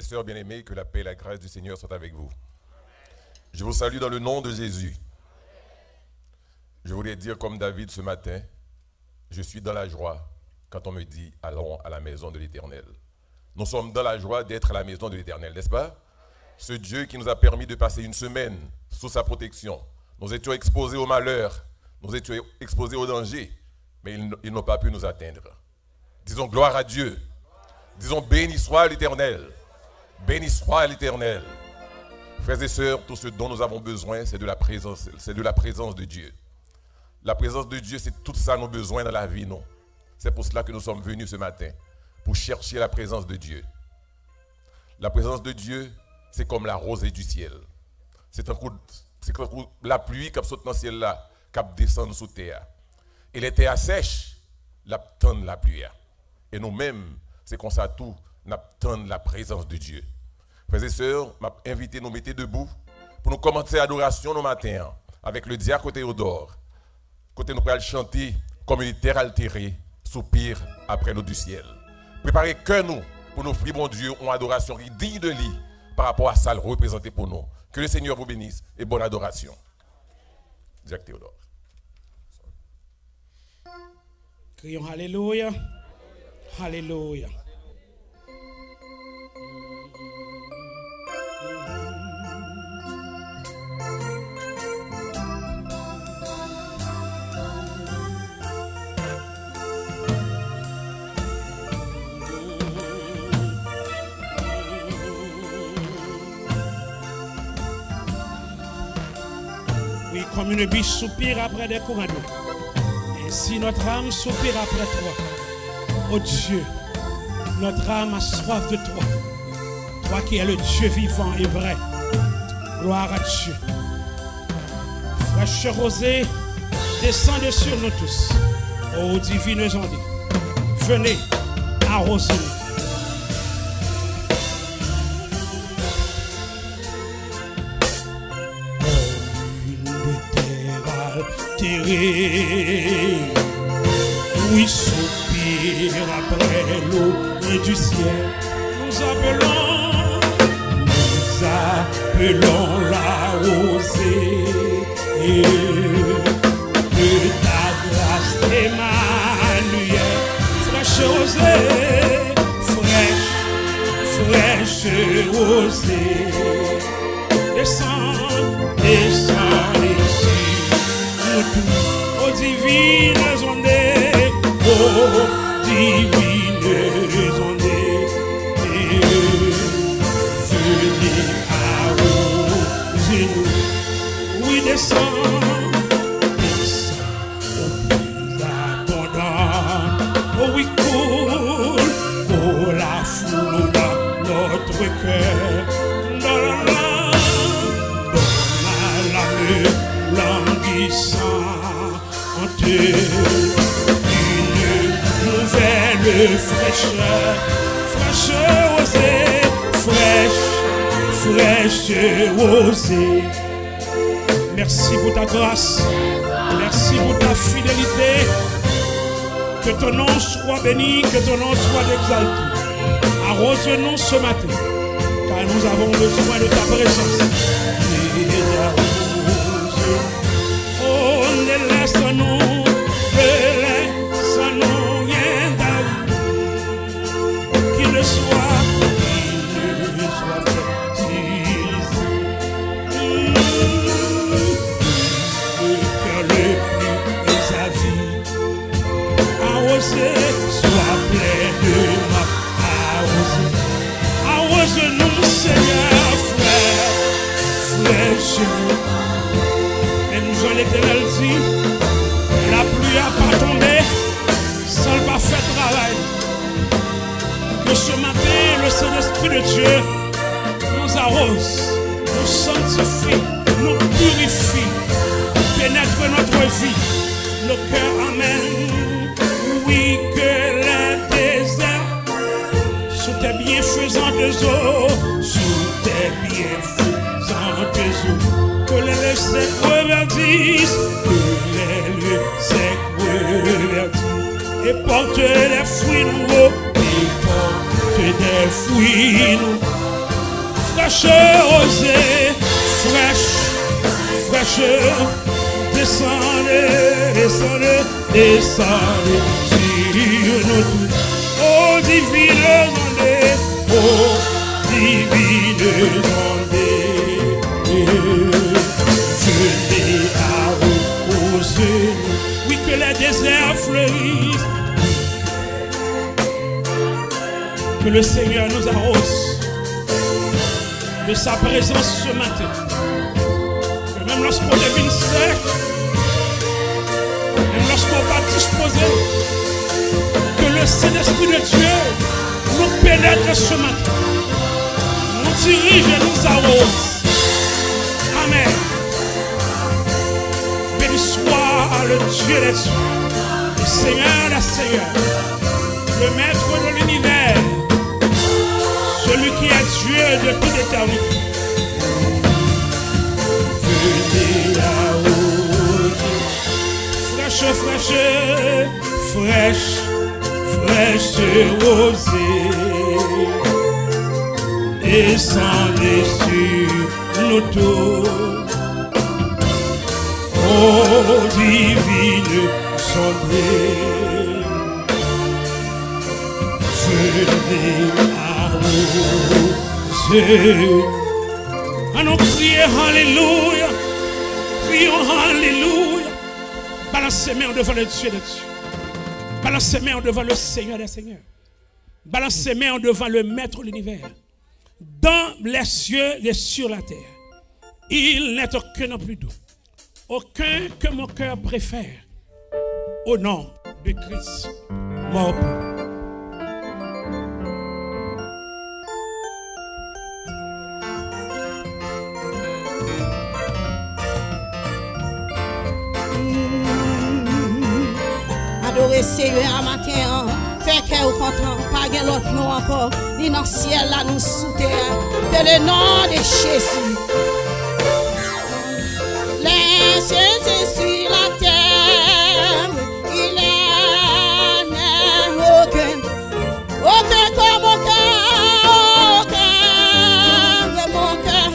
et sœurs bien-aimés, que la paix et la grâce du Seigneur soient avec vous. Je vous salue dans le nom de Jésus. Je voulais dire comme David ce matin, je suis dans la joie quand on me dit allons à la maison de l'Éternel. Nous sommes dans la joie d'être à la maison de l'Éternel, n'est-ce pas? Ce Dieu qui nous a permis de passer une semaine sous sa protection. Nous étions exposés au malheur, nous étions exposés au danger, mais ils n'ont pas pu nous atteindre. Disons gloire à Dieu. Disons béni soit l'Éternel. Béni soit l'Éternel. Frères et sœurs, tout ce dont nous avons besoin, c'est de la présence de Dieu. La présence de Dieu, c'est tout ça nos besoins dans la vie, non? C'est pour cela que nous sommes venus ce matin, pour chercher la présence de Dieu. La présence de Dieu, c'est comme la rosée du ciel. C'est un coup la pluie qui saute dans le ciel là, qui descend sous terre. Et les terres sèches, l'attendent la pluie. Et nous-mêmes, c'est comme ça tout, n'attendons la présence de Dieu. Frères et sœurs, m'a invité nous mettre debout pour nous commencer l'adoration nos matins avec le diacre Théodore. Côté nous pourrons chanter comme une terre altérée, soupir après l'eau du ciel. Préparez que nous pour nous offrir, mon Dieu, une adoration qui digne de lui par rapport à ça le représenter pour nous. Que le Seigneur vous bénisse et bonne adoration. Diacre Théodore. Crions Alléluia. Alléluia. Oui, comme une biche soupire après des courants d'eau. Ainsi notre âme soupire après toi. Oh Dieu, notre âme a soif de toi. Toi qui es le Dieu vivant et vrai. Gloire à Dieu. Fraîche rosée, descendez sur nous tous. Ô divines ondes, venez arroser. Oui, soupir après l'eau et du ciel. Nous appelons la rosée de ta grâce, Emmanuel. Fraîche rosée, fraîche rosée. Descends ici. Ô divines ondes, ô divines ondes, venez arroser nous. Oui, descends au plus abondant. Oh oui, coule la foule dans notre cœur. Dans la languissante, une nouvelle fraîcheur, fraîche rosée, fraîche rosée. Merci pour ta grâce, merci pour ta fidélité. Que ton nom soit béni, que ton nom soit exalté. Arrose-nous ce matin, car nous avons besoin de ta présence. Oh, ne laisse-nous rien d'amour qui ne soit fertilisé. Que le plus à vie arrosé soit plein de ma arrose-nous, Seigneur, fraîche. Et nous en l'Éternel dit, la pluie n'a pas tombé sans le parfait travail. Que ce matin, le Saint-Esprit de Dieu nous arrose, nous sanctifie, nous purifie, pénètre notre vie, nos cœurs amènent. Oui, que les déserts, sous tes bienfaisantes eaux, sous tes bienfaisantes eaux, que les secs reverdissent, et porte des fruits nouveaux, et porte des fruits nouveaux. fraîcheur osée, fraîche, fraîcheur, descendez, descendez, descendez sur nous tous. Oh divine ondée, oh divine ondée, venez arroser. Oui, que les déserts fleurissent, que le Seigneur nous arrose de sa présence ce matin. Que même lorsqu'on devine sec, même lorsqu'on va disposer, que le Saint-Esprit de Dieu nous pénètre ce matin, nous dirige et nous arrose. Amen. Béni soit le Dieu des dieux, le Seigneur des seigneurs, le Maître de l'univers, celui qui est Dieu de toute éternité. Venez arroser, fraîche, fraîche, fraîche, fraîche rosée, descendez sur nous tous. Oh divine sondée, venez arroser. Allons crier Alléluia, crions Alléluia. Balance ses mains devant le Dieu des dieux. Balance ses mains devant le Seigneur des seigneurs. Balance ses mains devant le Maître de l'univers. Dans les cieux et sur la terre, il n'est aucun plus doux, aucun que mon cœur préfère, au nom de Christ mort. Adorer Seigneur à matin, fait qu'elle content, pas de l'autre nom encore, ni dans le ciel là, nous sous terre, que le nom de Jésus. Les cieux sur la terre, il n'est aucun comme aucun de mon cœur.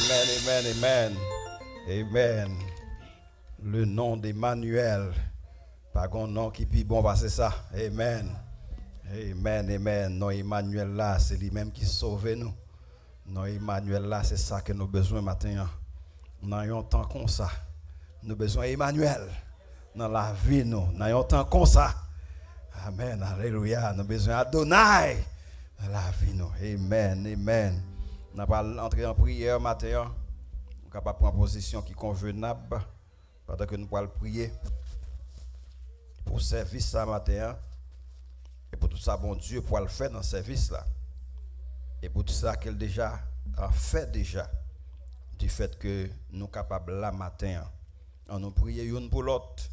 Amen, amen, amen. Amen. Le nom d'Emmanuel. Pas un nom qui est bon, c'est ça. Amen. Amen, amen. Non, Emmanuel là, c'est lui-même qui sauve nous. Non, Emmanuel là, c'est ça que nous avons besoin maintenant. Nous avons un temps comme ça. Nous avons besoin d'Emmanuel dans la vie. Nous avons un temps comme ça. Amen, alléluia. Nous avons besoin d'Adonai dans la vie. Nous. Amen, amen. Nous allons entrer en prière maintenant. Nous allons prendre position qui est convenable pendant que nous allons prier pour service ça matin. Et pour tout ça, bon Dieu, pour le faire dans ce service-là. Et pour tout ça qu'elle déjà a fait déjà. Du fait que nous sommes capables là matin. En nous prier une pour l'autre.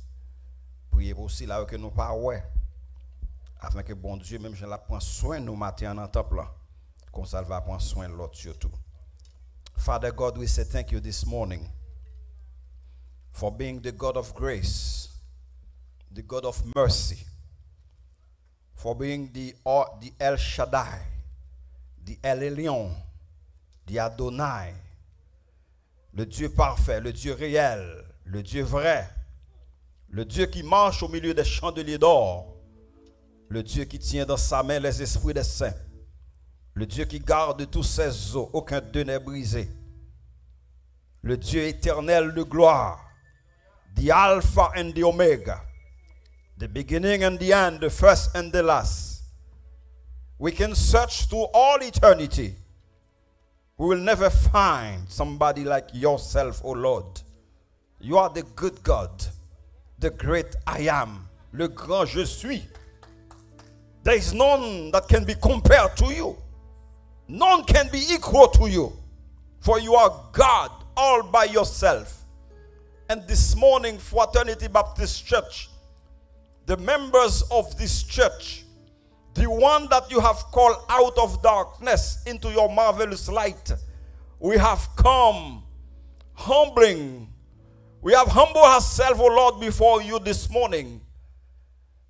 Prier aussi là que nous pas ouais. Afin que bon Dieu, même je la prends soin nous matin dans le temple là. Comme ça, elle va prendre soin de l'autre surtout. Father God, we say thank you this morning for being the God of grace, the God of mercy. For being the El Shaddai, the El Elyon, the Adonai, le Dieu parfait, le Dieu réel, le Dieu vrai, le Dieu qui marche au milieu des chandeliers d'or, le Dieu qui tient dans sa main les esprits des saints, le Dieu qui garde tous ses eaux, aucun d'eux n'est brisé, le Dieu éternel de gloire, the Alpha and the Omega, the beginning and the end, the first and the last. We can search through all eternity. We will never find somebody like yourself, oh Lord. You are the good God, the great I am, le grand je suis. There is none that can be compared to you. None can be equal to you. For you are God all by yourself. And this morning, Fraternity Baptist Church, the members of this church, the one that you have called out of darkness into your marvelous light, we have come humbling. We have humbled ourselves, O Lord, before you this morning,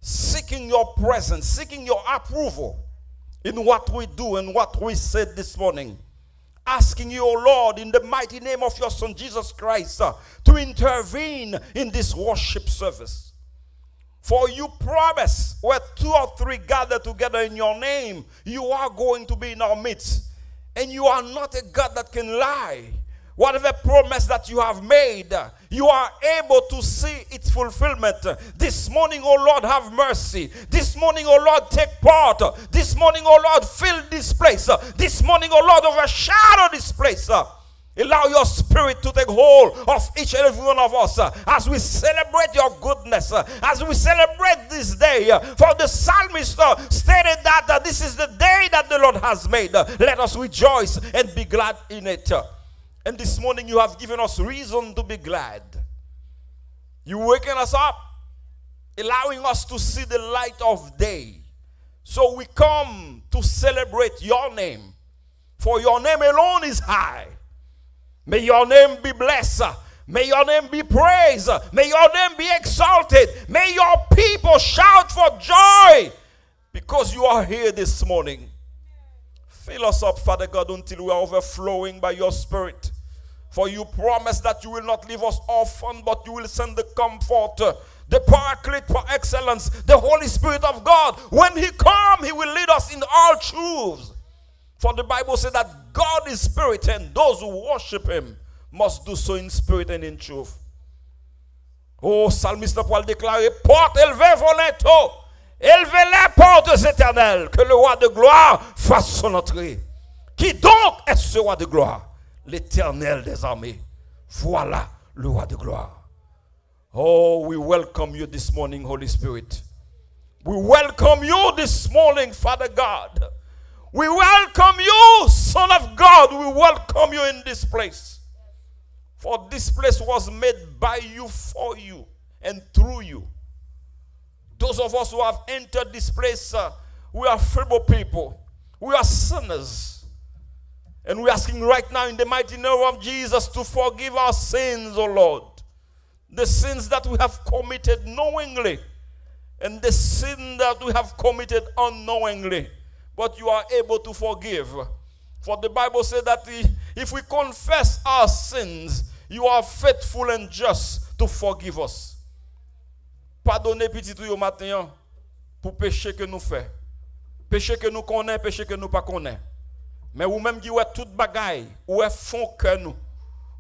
seeking your presence, seeking your approval in what we do and what we said this morning. Asking you, O Lord, in the mighty name of your Son Jesus Christ, to intervene in this worship service. For you promise, where 2 or 3 gather together in your name, you are going to be in our midst. And you are not a God that can lie. Whatever promise that you have made, you are able to see its fulfillment. This morning, O Lord, have mercy. This morning, O Lord, take part. This morning, O Lord, fill this place. This morning, O Lord, overshadow this place. Allow your spirit to take hold of each and every one of us as we celebrate your goodness, as we celebrate this day. For the psalmist stated that this is the day that the Lord has made. Let us rejoice and be glad in it. And this morning you have given us reason to be glad. You waken us up, allowing us to see the light of day. So we come to celebrate your name. For your name alone is high. May your name be blessed. May your name be praised. May your name be exalted. May your people shout for joy because you are here this morning. Fill us up, Father God, until we are overflowing by your Spirit. For you promise that you will not leave us orphan, but you will send the Comforter, the Paraclete par excellence, the Holy Spirit of God. When he comes, he will lead us in all truths. For the Bible says that God is spirit, and those who worship him must do so in spirit and in truth. Oh, psalmiste Paul déclarer, porte élevée volonto, élevez les portes éternelles, que le roi de gloire fasse son entrée. Qui donc est ce roi de gloire? L'Éternel des armées. Voilà le roi de gloire. Oh, we welcome you this morning, Holy Spirit. We welcome you this morning, Father God. We welcome you, Son of God. We welcome you in this place. For this place was made by you, for you, and through you. Those of us who have entered this place, we are feeble people. We are sinners. And we're asking right now in the mighty name of Jesus to forgive our sins, O Lord. The sins that we have committed knowingly and the sin that we have committed unknowingly. But you are able to forgive. For the Bible says that If we confess our sins, you are faithful and just to forgive us. Pardonnez petit tout au matin pour péché que nous faisons. Péché que nous connaissons, péché que nous pas connaissons. Mais ou même qui ouais toute bagaille, ou est fond que nous.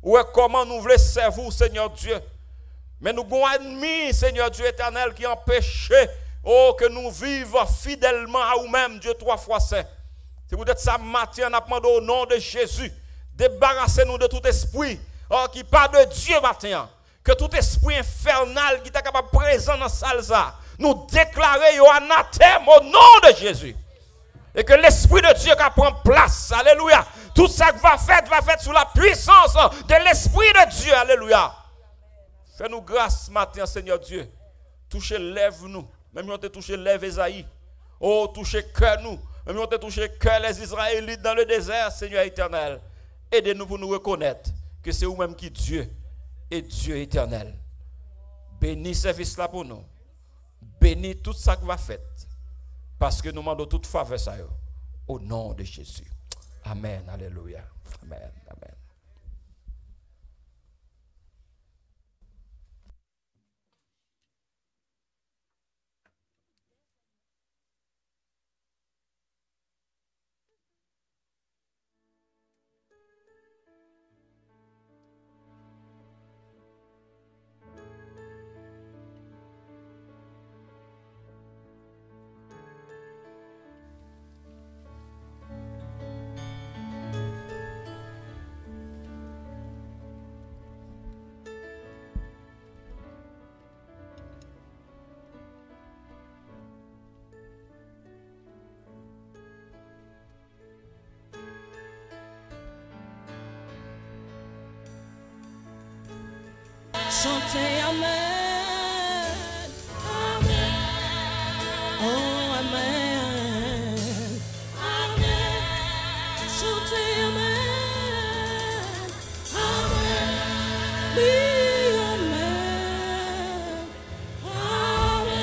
Ou est comment nous voulons servir Seigneur Dieu. Mais nous avons admis Seigneur Dieu éternel qui empêche que nous vivions fidèlement à nous-mêmes Dieu 3 fois saint. C'est peut-être ça matin on a demandé au nom de Jésus, débarrassez-nous de tout esprit qui pas de Dieu matin. Que tout esprit infernal qui est capable présent dans la salle ça, nous déclarer anathème au nom de Jésus. Et que l'esprit de Dieu qui prend place. Alléluia. Tout ça qui va faire sous la puissance de l'esprit de Dieu. Alléluia. Fais-nous grâce matin, Seigneur Dieu. Touchez lève-nous. Même si on t'a touché lève Esaïe. Oh, touchez cœur nous. Même si on t'a touché cœur les Israélites dans le désert, Seigneur éternel. Aidez-nous pour nous reconnaître que c'est vous-même qui Dieu et Dieu éternel. Bénis ce service là pour nous. Bénis tout ça qui va faire. Parce que nous demandons toute faveur ça au nom de Jésus. Amen. Alléluia. Amen. Amen. Chantez Amen. Amen. Oh Amen. Amen. Chantez Amen. Amen. Oui, Amen. Amen.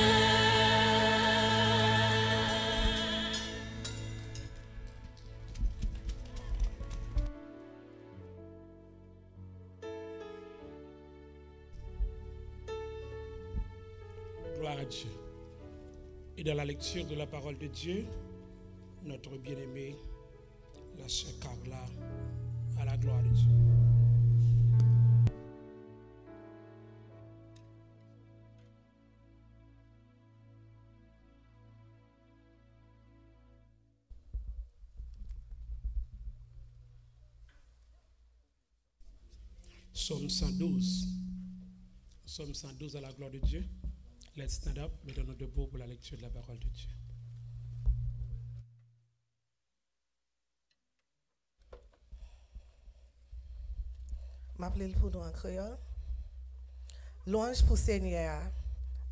Gloire à Dieu. Et dans la lecture de la parole de Dieu, notre bien-aimée, la sœur Carla, à la gloire de Dieu. Psaume 112. Psaume 112 à la gloire de Dieu. Let's stand up, mettons-nous debout pour la lecture de la parole de Dieu. M'appelle pour nous en créole. Louange pour Seigneur.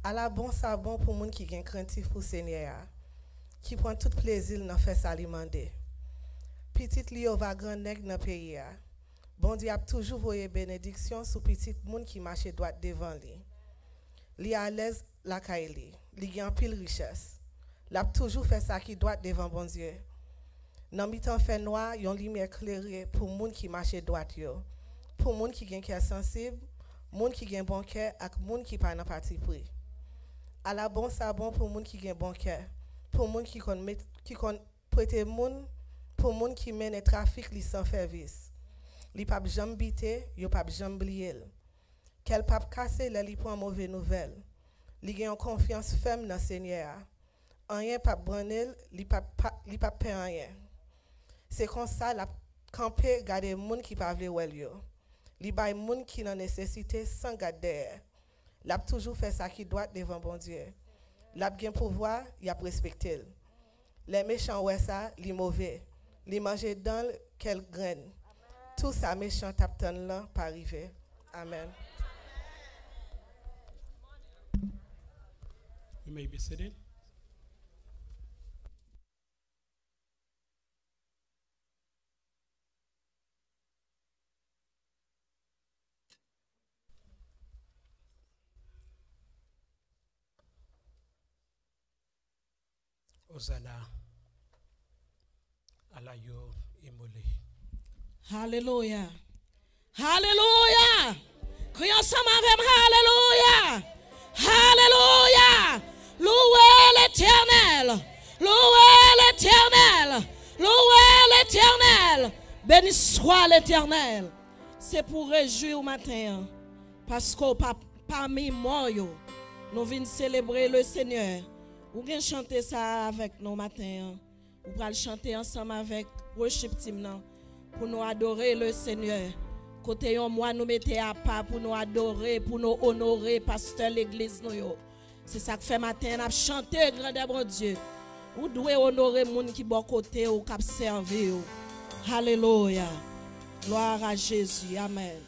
À la bon sabon pour moun qui gen craintif pour Seigneur. Qui prend tout plaisir dans faire s'alimenter. Petite li va grand nèg dans pays. Bon Dieu a toujours voyé bénédiction sur petite moun qui marche droit devant lui. Li à l'aise la kaili, li gen pile richesse. L'a toujours fait ça qui doit devant bon Dieu. Nan mi-temps fait noir, yon lumière éclairée pour moun qui marche droit yo. Pour moun qui gen cœur sensible, moun qui gen bon cœur ak moun qui pas nan parti pris. À la bon sabon pour moun qui gen bon cœur, pour moun qui kon prêter moun, pour moun qui mène trafic li sans service. Li pa jam bité, yo pa jam bliel. Quel pape cassé les li pour mauvaise nouvelle. Li gen confiance ferme dans Seigneur. Rien pas branel, li pa pè rien. C'est comme ça la camper garder moun qui pa vle wel yo. Li bay moun qui nan nécessité sans garder. L'a toujours fait ça qui doit devant bon Dieu. L'a gen pouvoir, y a respecté. Les méchants ouais ça, li mauvais. Li manger dans quelle graine. Tout ça méchant tap ton là pas arriver. Amen. You may be seated. Hosanna à l'agneau immolé. Alléluia. Alléluia. Crions ensemble avec moi. Alléluia. Alléluia. Louez l'Éternel. Louez l'Éternel. Louez l'Éternel. Béni soit l'Éternel. C'est pour réjouir au matin. Parce que parmi moi, nous venons célébrer le Seigneur. Vous venez chanter ça avec nous matin. Vous allez chanter ensemble avec worship team pour nous adorer le Seigneur. Côté moi nous mettons à part pour nous adorer, pour nous honorer pasteur l'église nous. C'est ça que fait matin n'a chanter grandeur bon Dieu. Vous devez honorer monde qui bon côté ou qui servir. Alléluia. Gloire à Jésus. Amen.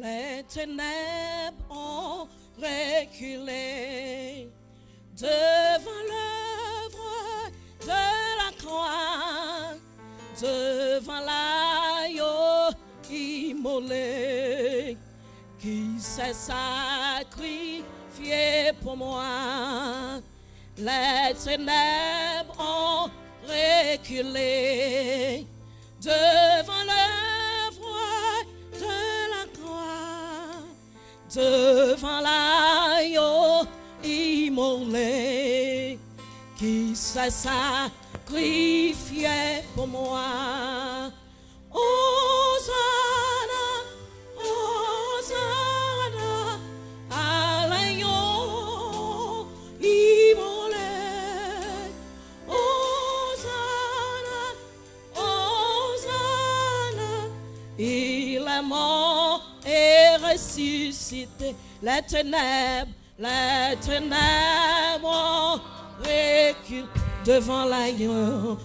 Les ténèbres ont reculé devant l'œuvre de la croix, devant l'agneau immolé qui s'est sacrifié pour moi. Les ténèbres ont reculé devant l'œuvre de la croix, devant l'agneau immolé qui s'est sacrifié pour moi. Hosanna, Hosanna, à l'agneau immolé. Hosanna, Hosanna, il est mort et ressuscité. Les ténèbres ont reculé devant l'agneau,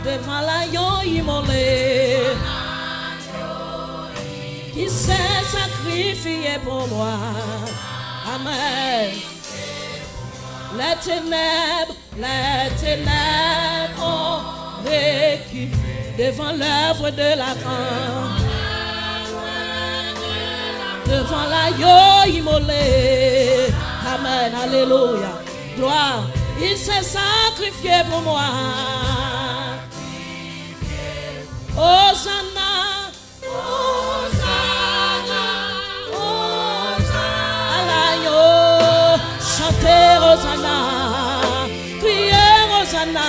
devant l'agneau immolé, qui s'est sacrifié pour moi. Amen. Les ténèbres ont reculé devant l'œuvre de la croix, devant l'agneau immolé. Amen, alléluia, gloire. Il s'est sacrifié pour moi. Hosanna, Hosanna, Hosanna, à l'agneau. Chantez Hosanna, priez Hosanna.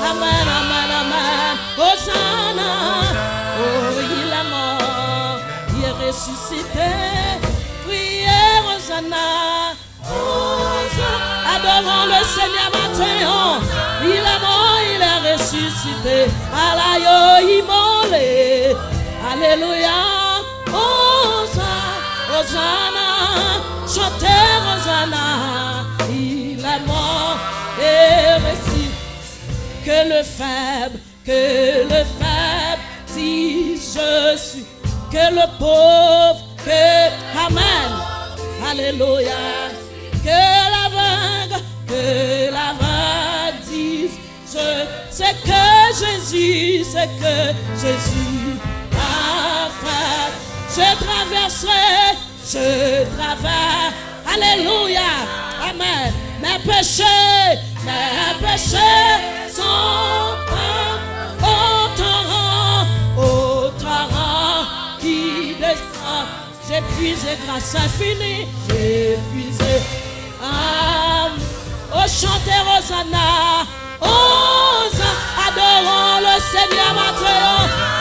Amen, amen, amen. Hosanna, oh il est mort, il est ressuscité. Priez Hosanna, Hosanna. Adorons le Seigneur matin. Il est mort, il est ressuscité. À l'agneau immolé. Alléluia. Hosanna, Hosanna. Chantez Hosanna. Il est mort et ressuscité. Que le faible dit je suis. Que le pauvre, Amen. Alléluia. Que l'aveugle dise c'est que Jésus a fait. Je traverse. Alléluia. Amen. Mes péchés sont au torrent qui descend. J'ai puisé grâce infinie, j'ai puisé. Oh, chantez Hosanna, Hosanna, adorons le Seigneur matin.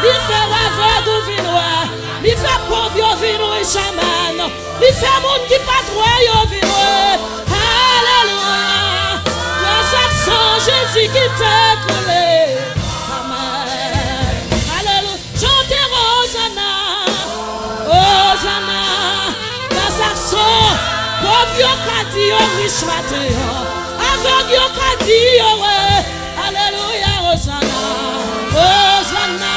Il fait aveugle vinois, il fait pauvre vinois et chaman, il fait monde qui patrouille vinois. Alléluia, le sang Jésus qui t'a coulé. Amen. Alléluia, chantez Hosanna, Hosanna, le sang. Pauvre yo ka di yo riche matin. Aveugle yo ka di yo ouais. Alléluia, Hosanna, Hosanna,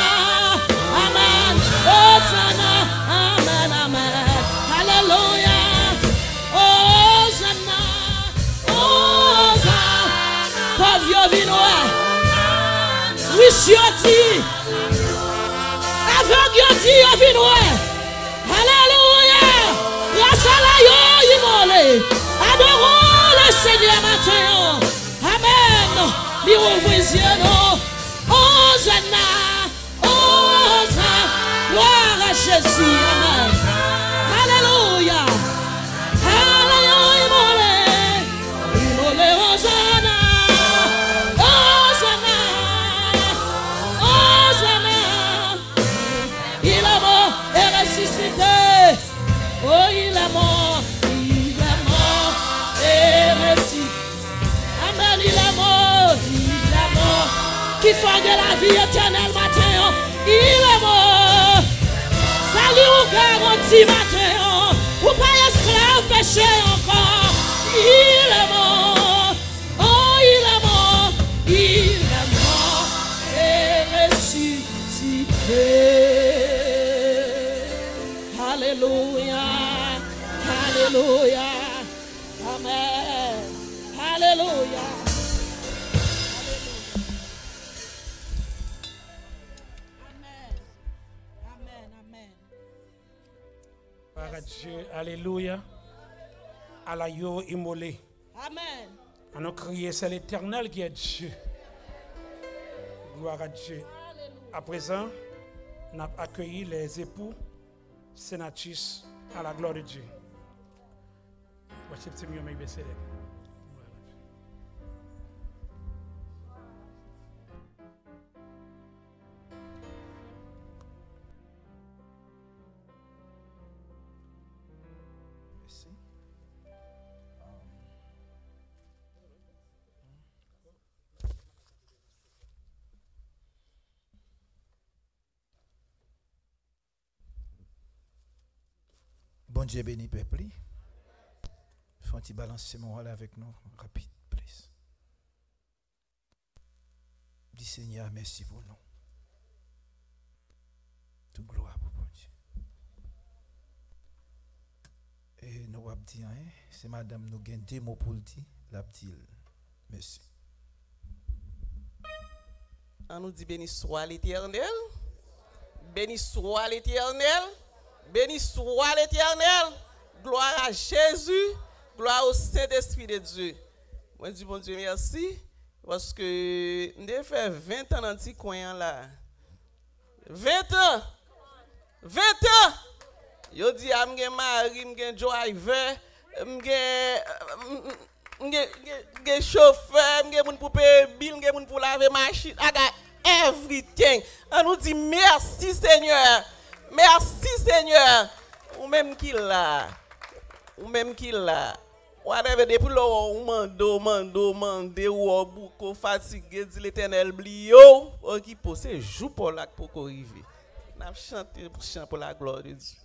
Amen, Hosanna, Amen, Amen, Alléluia, Hosanna. vino. Riche yo dit. Aveugle yo dit yo vino. Alléluia. Grâce à la yo immolé. Adorons le Seigneur matin. Amen. Lui ouvre les yeux. Hosanna. Hosanna. Gloire à Jésus. Amen. Alléluia. Alléluia. Immolé. Hosanna. Hosanna. Hosanna. Il est mort et ressuscité. Oh, il est mort et ressuscité. Amen, il est mort. Qui fait de la vie éternelle matin, il est mort. Salut ou garantie matin, ou pas esclave péché encore, il est mort. Oh, il est mort et ressuscité. Alléluia, alléluia, amen, alléluia. Gloire à Dieu, alléluia. À la yo immolé. Amen. On a crié, c'est l'Éternel qui est Dieu. Gloire à Dieu. À présent, on a accueilli les époux sénatrices à la gloire de Dieu. Voici le petit mieux, mais baissez les. Bon Dieu béni peuple. Faut-il balancer mon rôle avec nous rapide, please. Dis Seigneur, merci pour nous. Toute gloire pour bon Dieu. Et nous avons dit, c'est madame, nous avons deux mots pour le dire, la petite. Merci. On nous dit béni soit l'Éternel. Béni soit l'Éternel. Béni soit l'Éternel. Gloire à Jésus. Gloire au Saint-Esprit de Dieu. Moi, je dis bon Dieu merci. Parce que nous fait 20 ans dans ce coin là. 20 ans. 20 ans. Je dis à mon mari, mon driver, mon chauffeur, mon pour payer bill, mon pour laver machine. I got everything. On nous dit merci Seigneur. Merci Seigneur. Ou même qu'il là. Ou même qu'il là. Whatever depuis là on mande ou beaucoup fatigué dit l'Éternel blio qui possède joue pour la pour arriver. N'a chanter pour la gloire de Dieu.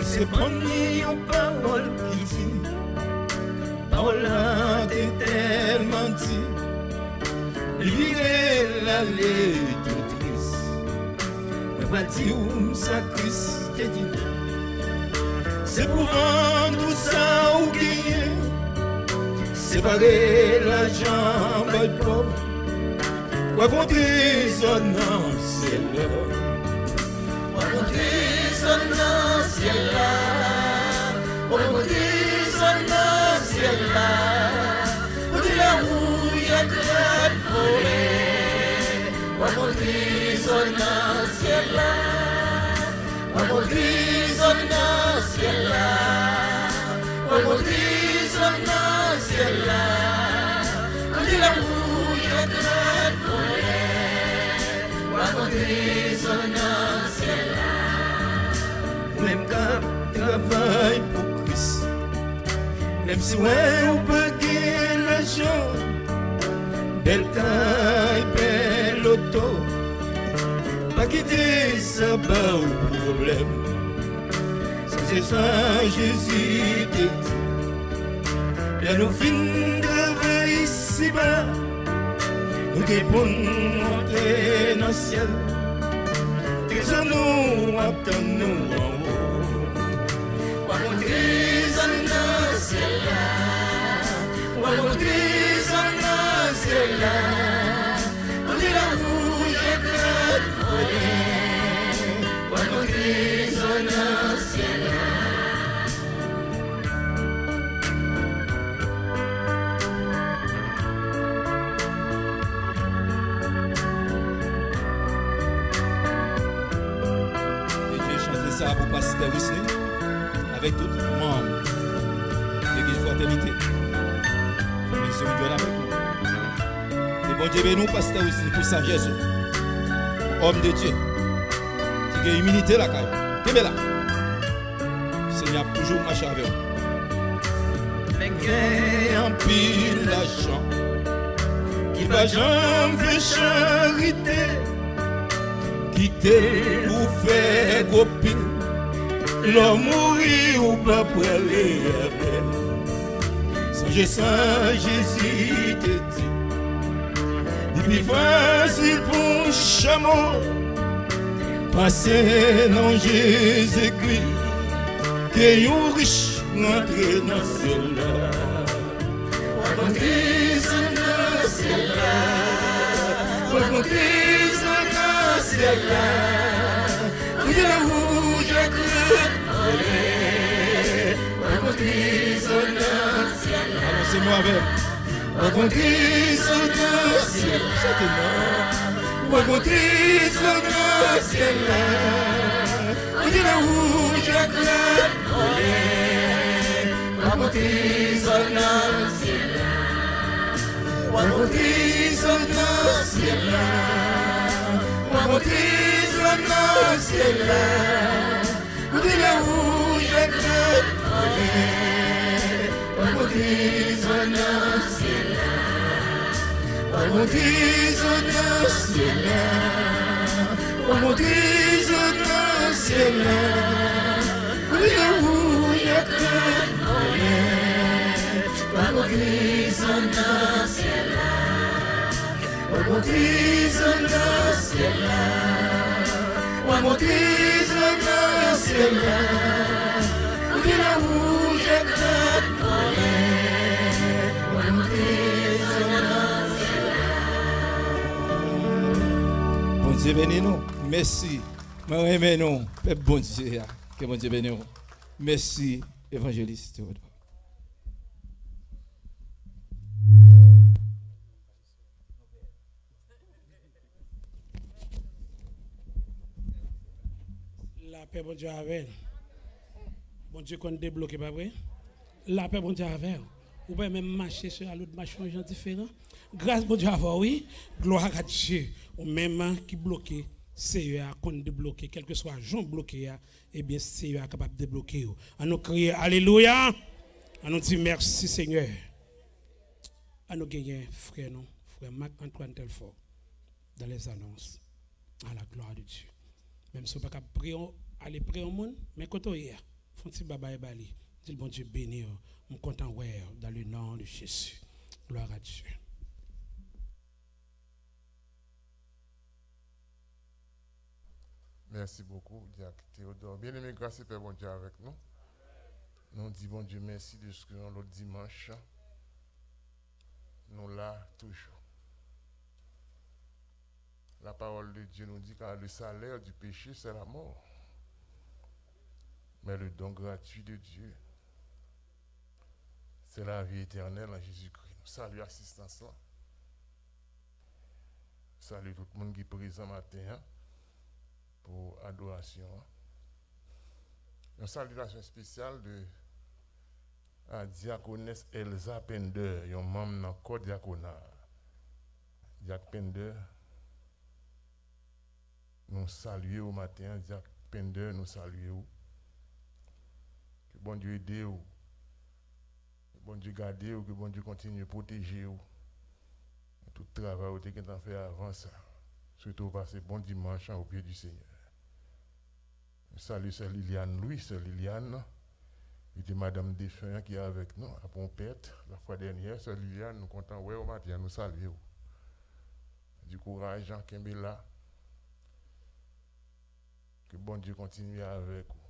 C'est premier une parole qui dit, parole est tellement dit, virer la lettre triste, mais pas dire où ça Christ te dit, c'est pour vendre tout ça ou gagner, séparer l'argent par le pauvre, quoi qu'on dise, non, c'est l'heure. Ciel là, on dit son ciel là, on dit la mouille à crête volée, on dit son ciel là, on dit son ciel là, on dit son ciel là, on dit la mouille à crête volée, on dit son ciel là. Même quand travaille pour Christ, même si on peut gagner l'argent, belle taille, belle pas quitter ça pas au problème. C'est ça Jésus te dit. Et nous finissons de ici-bas, nous devons monter dans le ciel. Trésor nous attendons nous en haut. Wa mon trésor dans le ciel là, wa mon trésor dans le ciel là. On dit la rouge et claire volée, wa mon trésor dans le ciel là. Ça pour pasteur Wesley avec tout le monde de l'église Fraternité. Famille Dieu avec nous. Et bon Dieu bénis nous, pasteur Wesley, pour sagesse. Homme de Dieu. Qui a humilité la caille. Demain là. Seigneur a toujours marché avec nous. Mais gagne en pile l'argent qui va jamais charité. Quitter ou faire copine, l'homme mourir ou pas pour aller avec. Songez ça, Jésus te dit. Depuis facile pour un chameau, passer dans Jésus-Christ, que un riche rentre dans cela. Rencontrer dans cela, rencontrer c'est là, où de la rouge à creux, rencontrer son ciel. Avancez-moi avec. Rencontrer son ciel, certainement. Rencontrer son ciel là, où de la rouge à creux, rencontrer son ciel là, rencontrer son ciel là. Rencontrise dans le ciel là, où de la rouge à creux volée. Rencontrise dans le ciel là, rencontrise dans le ciel là, rencontrise dans le ciel là, où de la rouge à creux volée. Rencontrise dans le ciel là. Rencontrise dans le ciel là, rencontrise dans le ciel là, où de la rouge à creux volée, rencontrise dans le ciel là. Bon Dieu bénis nous. Merci. Moi aimez nous. Peuple bon Dieu. Que bon Dieu bénisse nous. Merci évangéliste. La paix, bon Dieu, avec. Bon Dieu, qu'on débloque, pas vrai? La paix, bon Dieu, avec. Ou bien même marcher sur l'autre marche un gens différent. Grâce, bon Dieu, avec, oui. Gloire à Dieu. Ou même qui bloque, c'est eux qu'on débloque. Quel que soit Jean bloqué, eh bien, c'est eux capable de débloquer. À nous crier Alléluia. À nous dire merci, Seigneur. À nous gagner, frère, non, frère Marc-Antoine Telfort, dans les annonces. À la gloire de Dieu. Même si on ne peut pas aller prier au monde, mais quand on est là, font petit baba et bali. Dis bon Dieu béni, je suis content dans le nom de Jésus. Gloire à Dieu. Merci beaucoup, Diacre Théodore. Bien-aimé, grâce et Père bon Dieu avec nous. Nous disons bon Dieu merci de ce que l'autre dimanche, nous là toujours. La parole de Dieu nous dit que le salaire du péché, c'est la mort. Mais le don gratuit de Dieu, c'est la vie éternelle en Jésus-Christ. Nous saluons l'assistance là. Salut tout le monde qui est présent matin pour adoration. Une salutation spéciale de la diaconesse Elsa Pender, un membre dans le corps diaconal. Diac Pender. Nous saluons au matin, Diac Pender, nous saluons. Que bon Dieu aide vous. Que bon Dieu garde vous, que bon Dieu continue à protéger vous. Tout le travail que vous avez fait avant ça. Souhaitons passer bon dimanche au pied du Seigneur. Salut, c'est Liliane Louis, c'est Liliane. Il était Madame Défunt qui est avec nous à Pompette la fois dernière. C'est Liliane, nous comptons, ouais, au matin, nous saluons. Du courage, Jean Kembela. Que bon Dieu continue avec vous.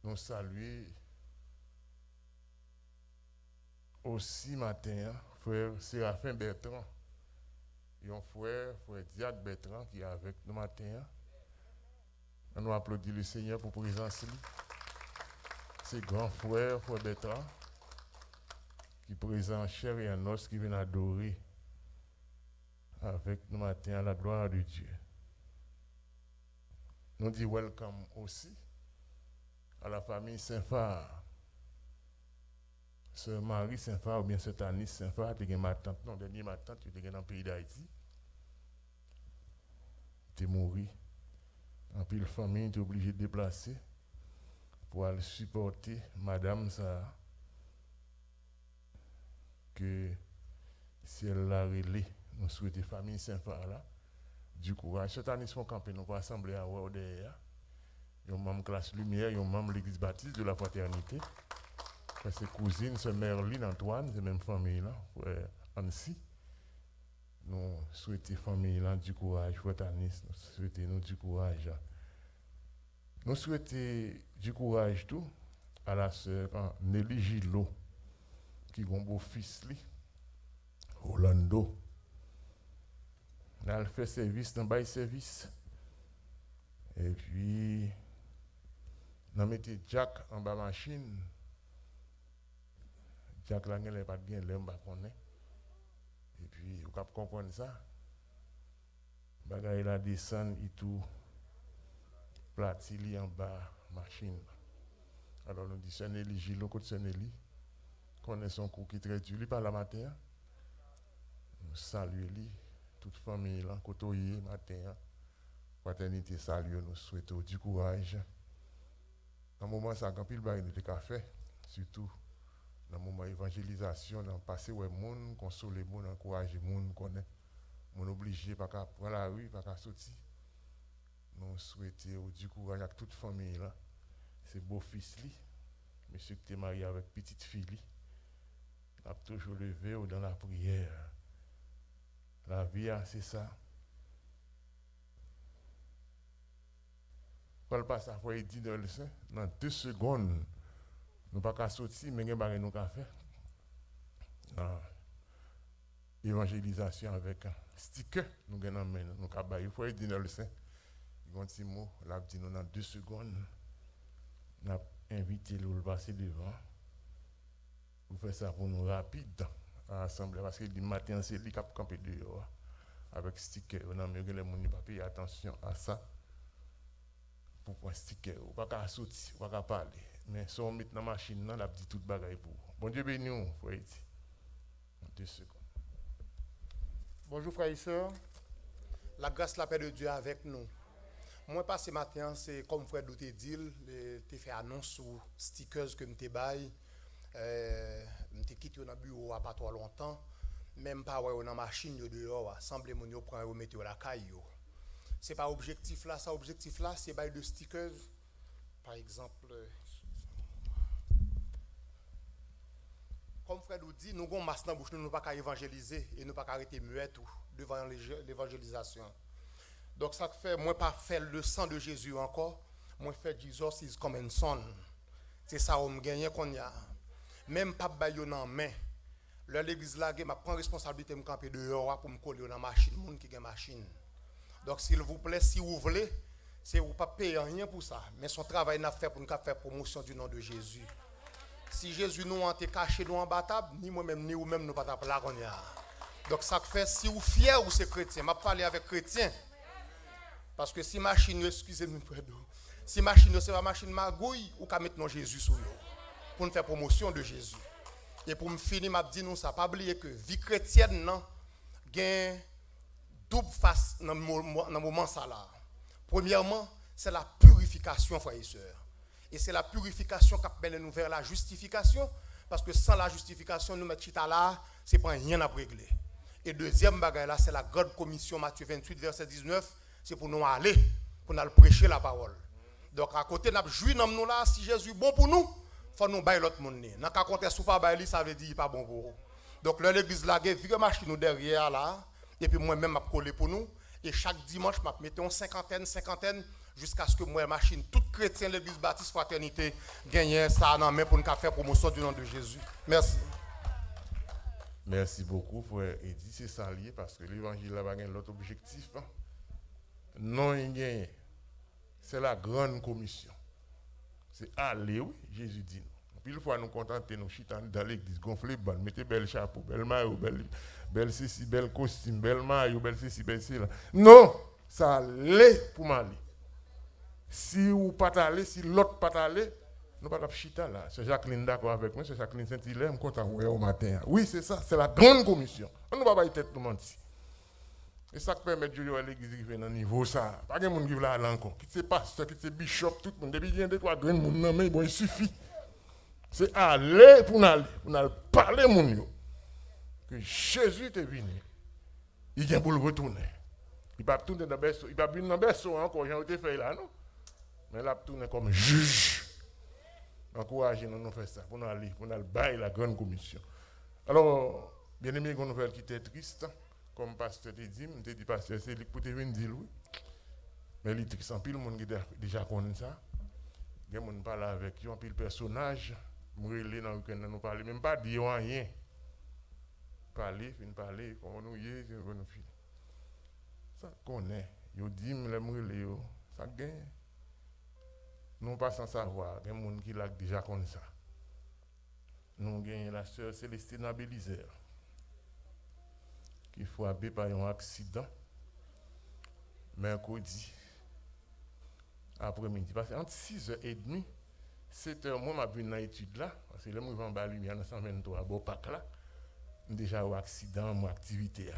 Nous saluons aussi matin, frère Séraphin Bertrand. Et un frère Diac Bertrand qui est avec nous matin. On applaudit le Seigneur pour présence. C'est grand frère Bertrand, qui présente en chair et en os, qui vient adorer avec nous matin à la gloire de Dieu. Nous disons welcome aussi à la famille Saint-Phare. Sœur Marie Saint-Phare ou bien Sœur Tanis Saint-Phare, tu es ma tante, non, dernier ma tante, tu es dans le pays d'Haïti. Tu es mort. En pile famille, tu es obligé de déplacer pour aller supporter madame ça. Que si elle l'a relé, nous souhaitons famille Saint-Phare là. Du courage. Cette année, nous campé, nous va assembler à Wordea. Ils ont membre classe lumière, ils ont membre l'église baptiste de la fraternité. C'est cousine, c'est Merline Antoine, c'est même famille là, Annecy. Nous souhaitons famille là du courage, Tanis, nous souhaitons du courage. Nous souhaitons du courage tout à la sœur Nelly Gillot, qui est un beau fils, Orlando. Elle fait service dans le service. Et puis, nous mettons Jack en bas machine. Jack là, il n'a pas bien l'air, et puis, vous comprenez ça. Il a descendu et tout. Platili en bas machine. Alors, nous disons, c'est Nelly Gilo, côté c'est Nelly. Connaît son coup qui très dur, par la matin. Nous saluons toute famille là, côtoyer matin. Fraternité salue, nous souhaitons du courage. Dans le moment, ça a pile bail de café, surtout dans le moment évangélisation, dans le passé où les gens consolent les gens, encourager les gens, connaît, les gens obligés pas qu'à prendre la rue, pas qu'à sortir. Nous souhaitons du courage avec toute famille là. C'est beau-fils li, monsieur qui est marié avec petite fille li. Il a toujours levé dans la prière. La vie, c'est ça. Paul passe à fois, il dit dans le sein, dans 2 secondes, nous ne pouvons pas sortir, mais nous ne pouvons pas faire. Évangélisation avec un sticker, nous avons mis, nous avons il faut dire dans le sein. Il y a un petit mot, là, dit nous dans 2 secondes, nous avons invité le passer devant. Vous faites ça pour nous rapide à l'Assemblée, parce que le matin, c'est lui qui a campé dehors. Avec sticker, on a mieux que les gens ne pas payer attention à ça. Pour prendre sticker, on ne peut pas sortir, on ne peut pas parler. Mais si on met dans la machine, on a dit tout bagaille pour vous. Bon Dieu béni, il faut être. 2 secondes. Bonjour frères et sœurs. La grâce, la paix de Dieu avec nous. Moi, pas ce matin, c'est comme frère Douté dit, tu fait annonce sur stickers que je bail. Je quitté dans le bureau pas trop longtemps. Même pas dans la machine dehors, semble mon yo prend remettre la caille. C'est pas objectif là, ça objectif là, c'est bail de stickers. Par exemple, comme frère nous dit, nous avons masse dans bouche, nous ne pouvons pas évangéliser et nous ne pouvons pas arrêter muet devant l'évangélisation. Donc ça fait moi pas faire le sang de Jésus encore, moi faire Jesus is coming son. C'est ça on gagne qu'on y a. Même pas baillon en main. L'église là, je prends responsabilité de me camper dehors pour me coller dans la machine, monde qui a machine. Donc s'il vous plaît, si vous voulez, c'est vous pas payer rien pour ça, mais son travail n'a fait pour nous faire promotion du nom de Jésus. Si Jésus nous a caché nous en bataille, ni moi-même ni vous-même nous pas là qu'on y a. Donc ça fait si vous fier ou c'est chrétien, m'a parlé avec chrétien. Parce que si machine, excusez-moi si machine c'est pas machine magouille ou qu'à mettre non Jésus sur vous pour nous faire promotion de Jésus. Et pour me finir, m'a dit nous ça pas oublier que vie chrétienne non gain double face dans le moment ça là. Premièrement, c'est la purification frères et sœurs. Et c'est la purification qui mène nous vers la justification parce que sans la justification nous mettre chita là, c'est pas rien à régler. Et deuxième bagaille là, c'est la grande commission Matthieu 28, verset 19. C'est pour nous aller, pour nous prêcher la parole. Donc à côté, nous jouons nous là, si Jésus est bon pour nous, il faut nous bailler l'autre monde. Dans le contexte ou pas bailler, ça veut dire qu'il n'est pas bon pour vous. Donc l'église là, il y a une machine nous derrière là, et puis moi-même, je coller pour nous. Et chaque dimanche, je mets une cinquantaine, jusqu'à ce que moi, machine, tout chrétien, l'église baptiste fraternité, gagne ça dans main pour nous faire promotion du nom de Jésus. Merci. Merci beaucoup, frère Eddy. C'est ça lié parce que l'évangile a l'autre objectif. Hein? Non, il gagne. C'est la grande commission. C'est aller, oui, Jésus dit. Puis une fois nous contenter, nous chitons dans l'église, gonfler balle, mettez bel chapeau, bel maillot, bel ceci, bel costume, bel maillot, bel ceci, bel ceci. Non, ça allait pour m'aller. Si vous pas aller, si l'autre pas aller, nous pas chita là. C'est Jacqueline d'accord avec moi, c'est Jacqueline Saint-Hilaire, je suis content au matin. Oui, c'est ça, c'est la grande commission. On ne va pas y tête tout mentir. Et ça permet de jouer à l'église qui fait dans niveau ça. Pas de monde qui veut aller encore. Qui c'est pasteur, qui c'est bishop, tout le monde. Depuis qu'il y a 2-3 grands monde, mais bon, il suffit. C'est aller pour nous parler mon yo. Que Jésus est venu. Il vient pour le retourner. Il va tourner dans le berceau. Il va venir dans le berceau encore, j'ai été fait là, non? Mais il va tourner comme juge. Encouragez-nous à faire ça, pour nous aller bailler la grande commission. Alors, bien aimé, une nouvelle qui était triste, comme pasteur te dit, je te dis, pasteur, c'est lui pour te venir dire oui. Mais il est triste, en pile, le monde qui déjà connaît ça. Il y a des gens qui parlent avec eux, en pile personnage. Nous dans week-end, nous parler, même pas dire rien. Parler, comment nous y est, nous finir. Ça connaît. Yo dit, ça gagne. Nous pas sans savoir, il y a des gens qui l'ont déjà comme ça. Nous gagnons la sœur Célestine Abélizer, qui faut frappée par un accident, mercredi après-midi. Parce qu'entre 6h30, 7h, moi, je suis dans l'étude là, parce que là, je vais en bas lumière dans 123, bon, pas là, déjà un accident, mon activité.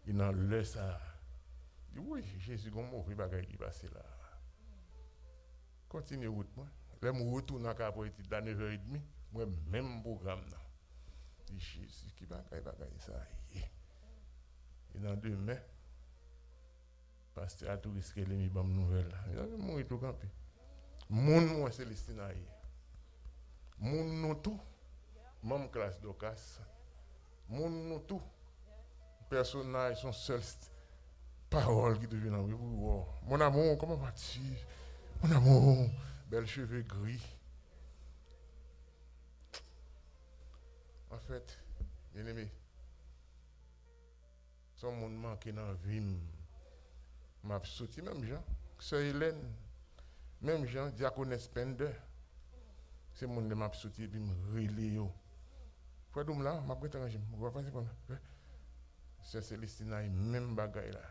Et dans l'heure, ça. Oui, Jésus, comment mauvais bagage qui passe là. Continue route moi. Là je retourne à la étude à 9h30, moi même programme là. Dit Jésus qui bagaille ça. Et dans demain pasteur a tout risqué les mi bam nouvelle là. Il a mourir tout campé. Moi Célestine aïe. Mon tout même classe d'ocas. Mon tout personnage son seul parole qui devient mon amour, comment vas-tu? Mon amour, belles cheveux gris. En fait, bien aimé, son monde manque dans la vie. M'a sauté même Jean, Sœur Hélène, même Jean, diaconesse Pender. C'est mon monde m'a sauté et puis me relé. Frère Doum là, m'a prêté un je vais passer comme ça. Sœur Célestine a même bagaille là.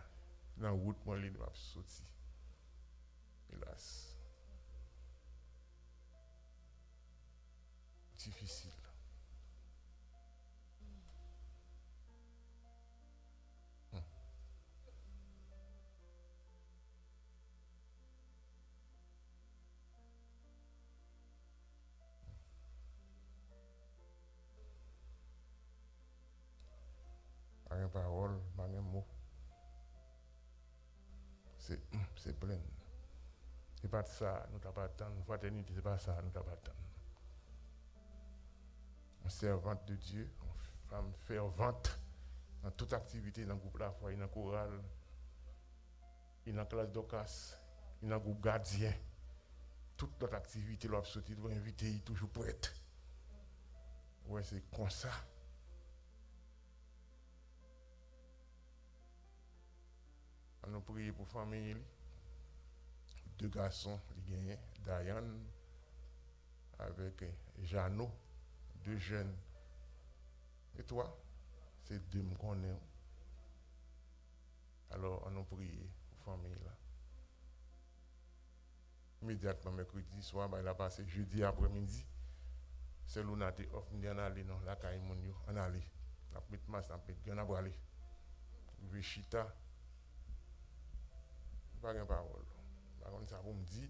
Dans la route, moi, il m'a sauté. Hélas. Difficile. Pas une parole, pas un mot. C'est plein. C'est pas ça, nous t'avons pas attendre. Fraternité, c'est pas ça, nous t'avons pas attendre. Une servante de Dieu, une femme fervente dans toute activité, dans le groupe La Foi, dans le chorale, dans la classe d'Ocas, dans le groupe gardien. Toute notre activité, l'on doit inviter, toujours prête. Ouais, c'est comme ça. Nous prions pour la famille. 2 garçons, Diane avec Jeannot, 2 jeunes. Et toi, c'est 2 me connaissent. Alors, on a prié pour la famille. Immédiatement, mercredi soir, il a passé jeudi après-midi. C'est l'on été off, on est allé dans la caille, on est allé. On a mis masse, on a allé. Vichita. Pas de parole. Par contre, ça vous me dit,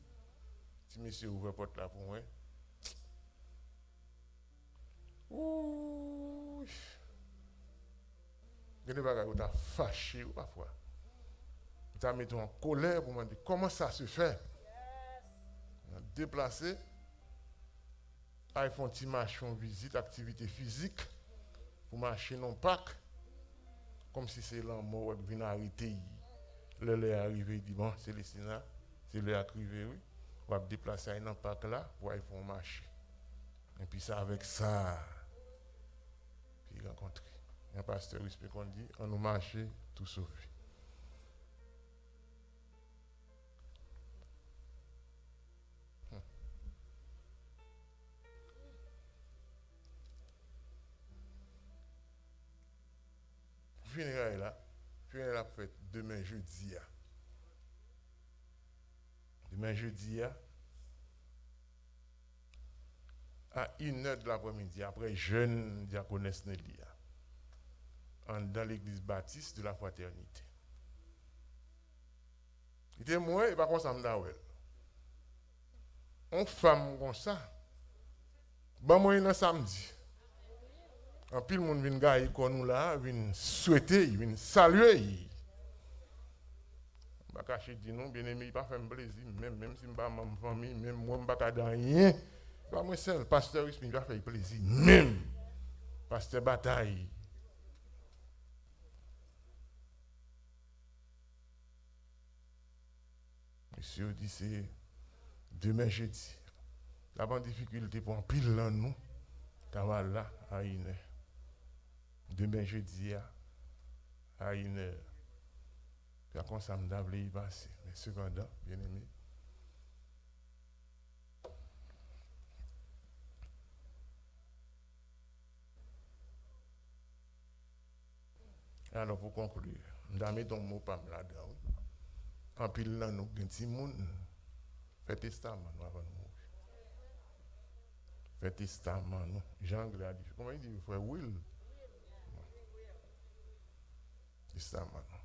si monsieur ouvre la porte là pour moi, ouh, Il y a des bagages qui sont fâchés parfois. Tu as mis en colère pour me dire comment ça se fait. Déplacer, à faire un petit marché, une visite, activité physique, pour marcher non pas comme si c'est l'amour qui vient arrêter. Le est arrivé, il dit bon, c'est Célestina, c'est le arrivé, oui. On va déplacer dans le parc là pour aller faire un marché. Et puis ça avec ça, puis rencontrer. Il y a un pasteur qui qu'on dit, on nous marche tout sauvé. Funérailles là, funérailles fait demain jeudi. Demain jeudi à 1h de l'après-midi, après jeune diaconesse Nelly, dans l'église baptiste de la fraternité. Il était moi et pas comme ça m'dawel. On femme comme ça. Ba moi un samedi. En pile monde vient gagner comme nous là, vient souhaiter, vient saluer. Ba cacher dit non, bien-aimé, il pas faire plaisir même si m'pa ma famille, même moi m'pa ka dans rien. Pas moi seul, pasteur il va faire plaisir même. Pasteur bataille. Monsieur dit c'est demain jeudi. La bonne difficulté pour un pile là nous. T'as là à 1h. Demain jeudi à 1h. Puis comme ça me d'avler y passer. Mais cependant, bien aimé. Alors pour conclure, je vais mettre un mot par là-dedans. En pile là, nous, un petit monde, fait testament avant de mourir. Fait testament, non. Jean a dit, comment il dit, frère Will? Testament, non.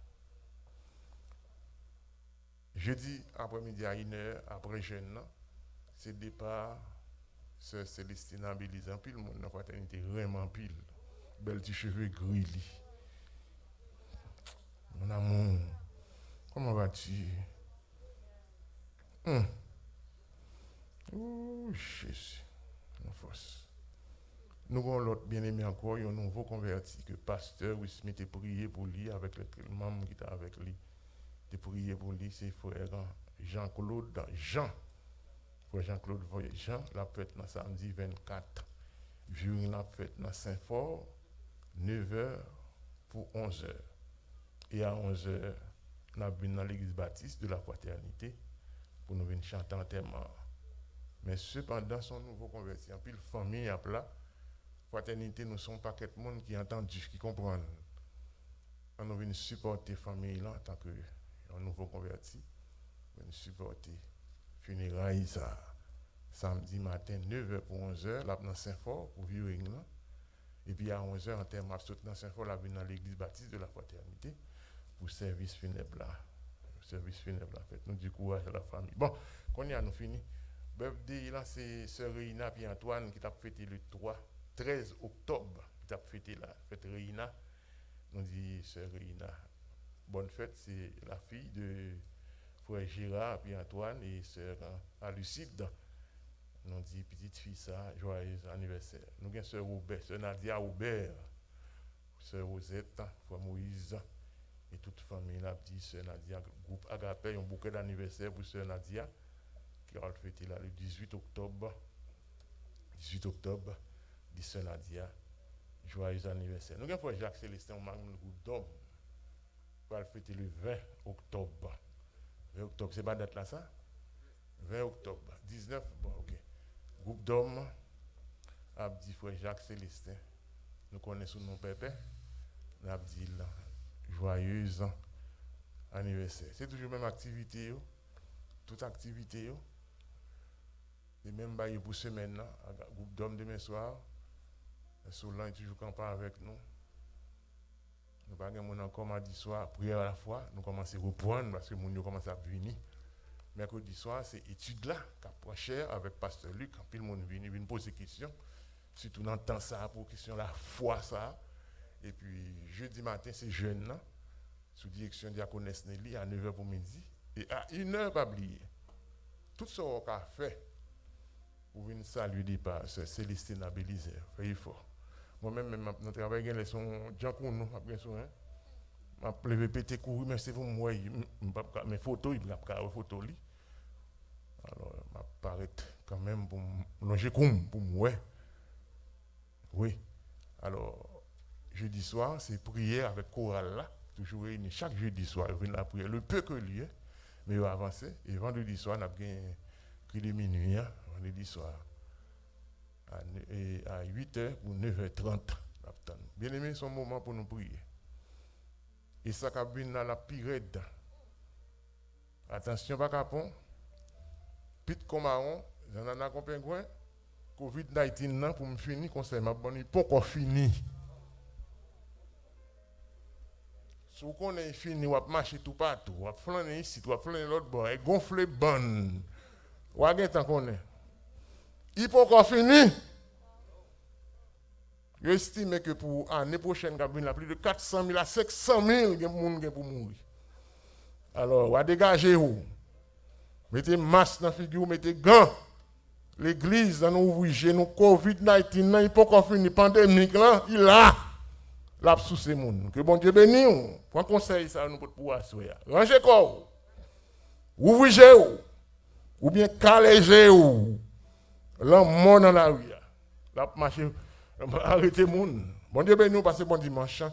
Jeudi après-midi à 1h, après jeûne, c'est départ, Sœur Célestina Bélise, en pile, mon fraternité, vraiment pile. Belle petit cheveux gris. Mon amour. Comment vas-tu? Oh, Jésus. Nos forces. Nous avons l'autre bien-aimé encore, un nouveau converti que pasteur Smith a prié pour lui, avec le membre qui était avec lui. Il a prié pour lui, c'est frère Jean-Claude Jean. Frère Jean-Claude Jean, la fête dans samedi 24. Jour la fête dans Saint-Fort, 9h pour 11h. Et à 11h, nous avons dans l'église baptiste de la fraternité pour nous venir chanter en thème. Mais cependant, son nouveau converti, en pile famille à plat, fraternité, nous sommes pas quelques monde qui entendent, qui comprennent. Nous venons supporter la famille là en tant que nouveau converti. Nous venons supporter funérailles ça samedi matin 9h pour 11h, là dans Saint-Fort pour viewing là. Et puis à 11h en termes absolus dans Saint-Fort, là dans l'église baptiste de la fraternité pour service funèbre là. Service funèbre là, fait nous du courage à la famille. Bon, qu'on y a nous fini. Birthday là c'est sœur Reina puis Antoine qui t'a fêté le 13 octobre, qui t'a fêté la fête Reina. Nous dit sœur Reina, bonne fête, c'est la fille de frère Gérard puis Antoine et sœur Lucide. Nous dit petite fille ça, joyeux anniversaire. Nous avons sœur Robert, sœur Nadia Robert, sœur Rosette, frère Moïse et toute famille là dit sœur Nadia, groupe Agapé, un bouquet d'anniversaire pour sœur Nadia qui va le fêter là le 18 octobre. 18 octobre, dit sœur Nadia, joyeux anniversaire. Nous avons frère Jacques Célestin, on le groupe d'hommes, qui va le fêter le 20 octobre. 20 octobre, c'est pas date là ça? 20 octobre, 19, bon ok. Groupe d'hommes, a dit frère Jacques Célestin, nous connaissons nos pépés, nous avons dit là, joyeux anniversaire. C'est toujours la même activité, toute activité, les mêmes bails pour semaine, groupe d'hommes demain soir, Soulan est toujours campé avec nous. Nous n'avons pas encore mardi soir, prière à la fois, nous commençons à reprendre parce que nous commençons à venir. Mercredi soir, c'est étude là, qui prend cher avec Pasteur Luc. Puis le monde vient poser des questions, surtout dans le temps ça, pour question la foi ça. Et puis, jeudi matin, c'est jeune, là, sous direction de diaconesse Nelly, à 9h pour midi. Et à 1h, pas oublier. Tout ce qu'on a fait pour venir saluer des pas, c'est Célestine Abélizer. Faites fort. Moi-même, notre travail, les sont Jean Kounou, après ça, hein. Je vais péter courir, mais c'est pour moi, mes photos, il n'y a pas de photos. Alors, je vais quand même pour longer comme pour moi. Oui. Alors, jeudi soir, c'est prière avec chorale là. Toujours réunis chaque jeudi soir, ils viennent la prière. Le peu que lui, mais ils vont avancer. Et vendredi soir, on a bien cri de minuit, hein, vendredi soir. À 8h ou 9h30. Bien aimé, c'est un moment pour nous prier. Et ça, cabine dans la pirate. Attention, pas capon. Pit Comaron, j'en ai un pingouin. COVID-19, pour me finir, conseil m'a bonne, pas encore fini. Si vous connaissez fini, vous marchez tout partout, vous flâner ici, vous flâner l'autre bord, et gonfler bonne. Vous avez tant qu'on est. Il pas encore fini. J'estime que pour l'année prochaine, il y a plus de 400 000 à 500 000 personnes pour mourir. Alors, vous dégagez vous. Mettez masque dans la figure, mettez gants. L'église, dans nos ouvriers, nous COVID-19, il n'est pas encore fini. Pandémique, là, il a. Là, sous ces gens. Que bon Dieu bénisse. Pour un conseil, ça, nous pouvons pouvoir assurer. Rangez quoi. Ouvriez ou bien calégez ou. Là, mort dans la rue. Là, marcher. Arrêtez moun. Bon Dieu béni nous passer bon dimanche.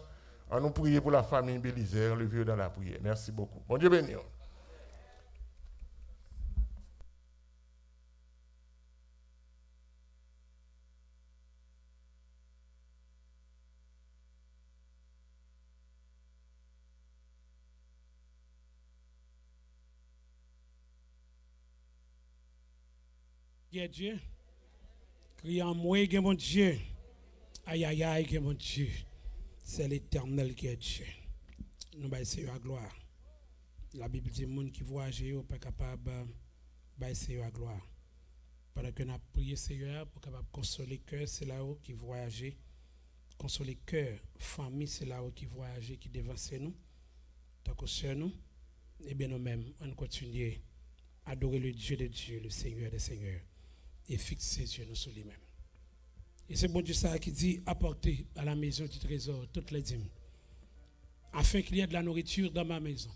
On nous prier pour la famille Bélizer, le vieux dans la prière. Merci beaucoup. Bon Dieu béni. Dieu, criant moi, mon Dieu. Aïe, aïe, aïe, mon Dieu. C'est l'Éternel qui est Dieu. Nous baissons la gloire. La Bible dit que les gens qui voyagent ne sont pas capables de baisser la gloire. Pendant que nous avons prié Seigneur pour capable consoler le cœur, c'est là-haut qui voyage. Consoler le cœur, famille, c'est là-haut qui voyage, qui dévance nous. Tant que sur nous, et bien nous-mêmes, on continue à adorer le Dieu des dieux, le Seigneur des seigneurs, et fixer les yeux sur lui-même. Et c'est bon Dieu ça qui dit apportez à la maison du trésor toutes les dîmes, afin qu'il y ait de la nourriture dans ma maison.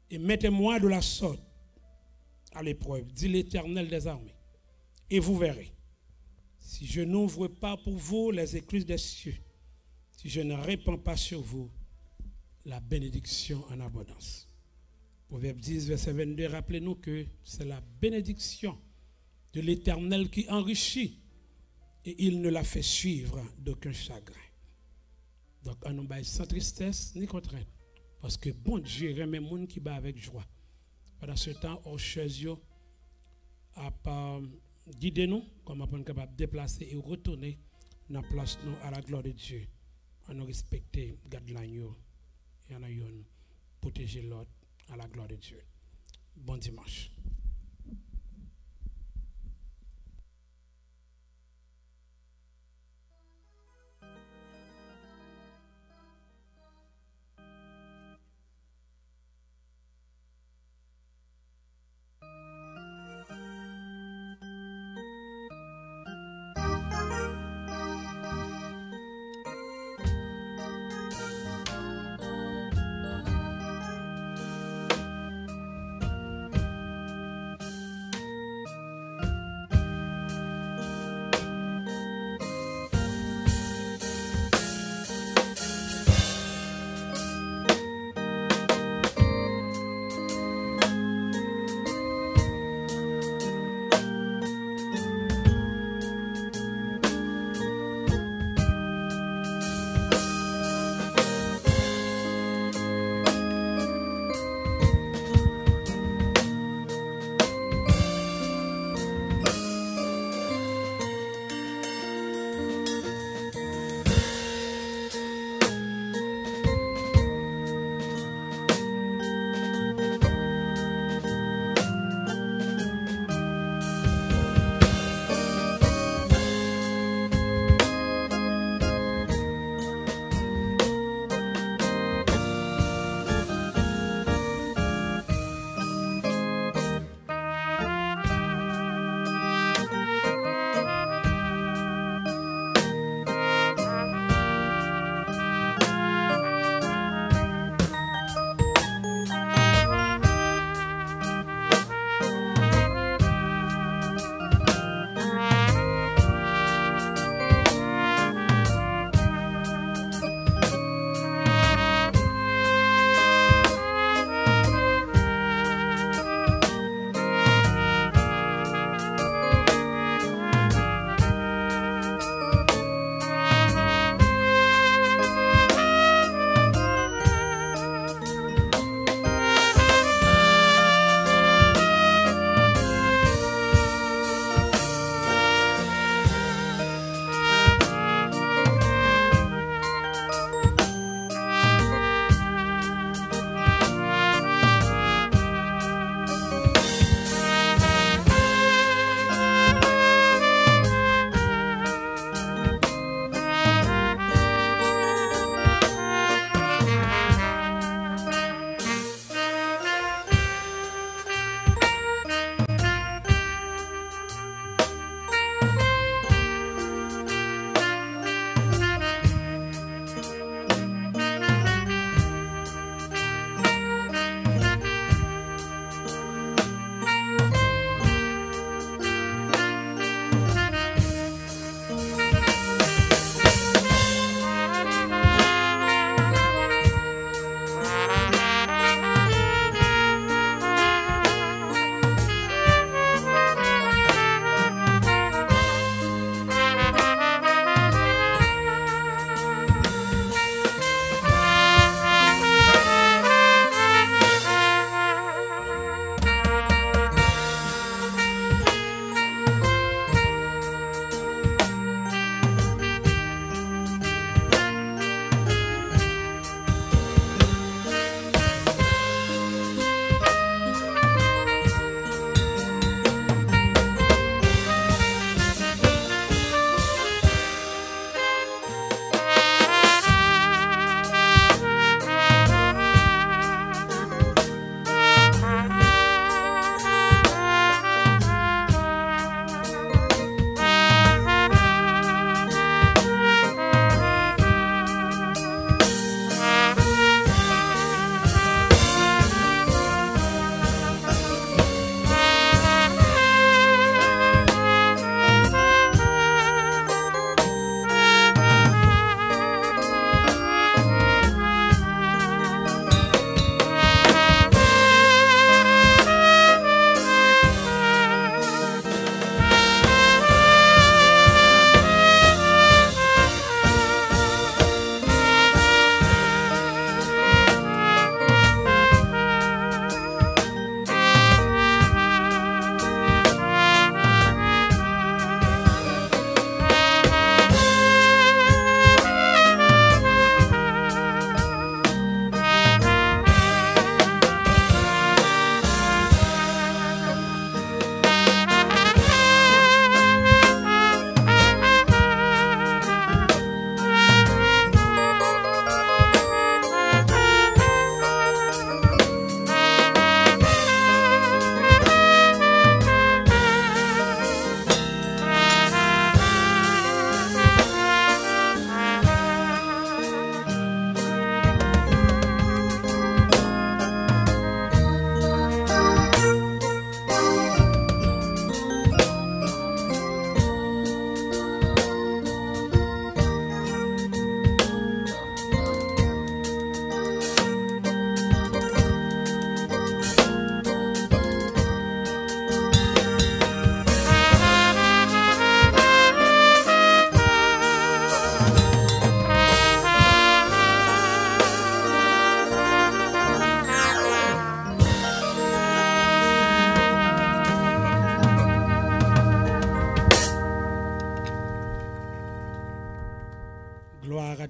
Et mettez-moi de la sorte à l'épreuve, dit l'Éternel des armées. Et vous verrez, si je n'ouvre pas pour vous les écluses des cieux, si je ne répands pas sur vous la bénédiction en abondance. Proverbe 10, verset 22, rappelez-nous que c'est la bénédiction de l'Éternel qui enrichit et il ne la fait suivre d'aucun chagrin. Donc, on ne sans tristesse ni contrainte. Parce que bon Dieu remet les gens qui bat avec joie. Pendant ce temps, aux choses à guider nous, comme on est capable de déplacer et retourner dans la place nous à la gloire de Dieu. On a respecté, garde l'agneau, et on a protéger l'autre à la gloire de Dieu. Bon dimanche.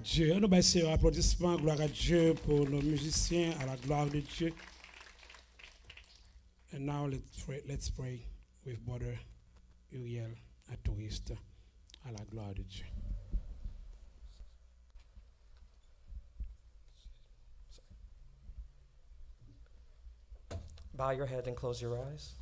Dieu. Nous baissons un applaudissement, gloire à Dieu pour nos musiciens, à la gloire de Dieu. And now let's pray with Brother Uriel à touriste, à la gloire de Dieu. Bow your head and close your eyes.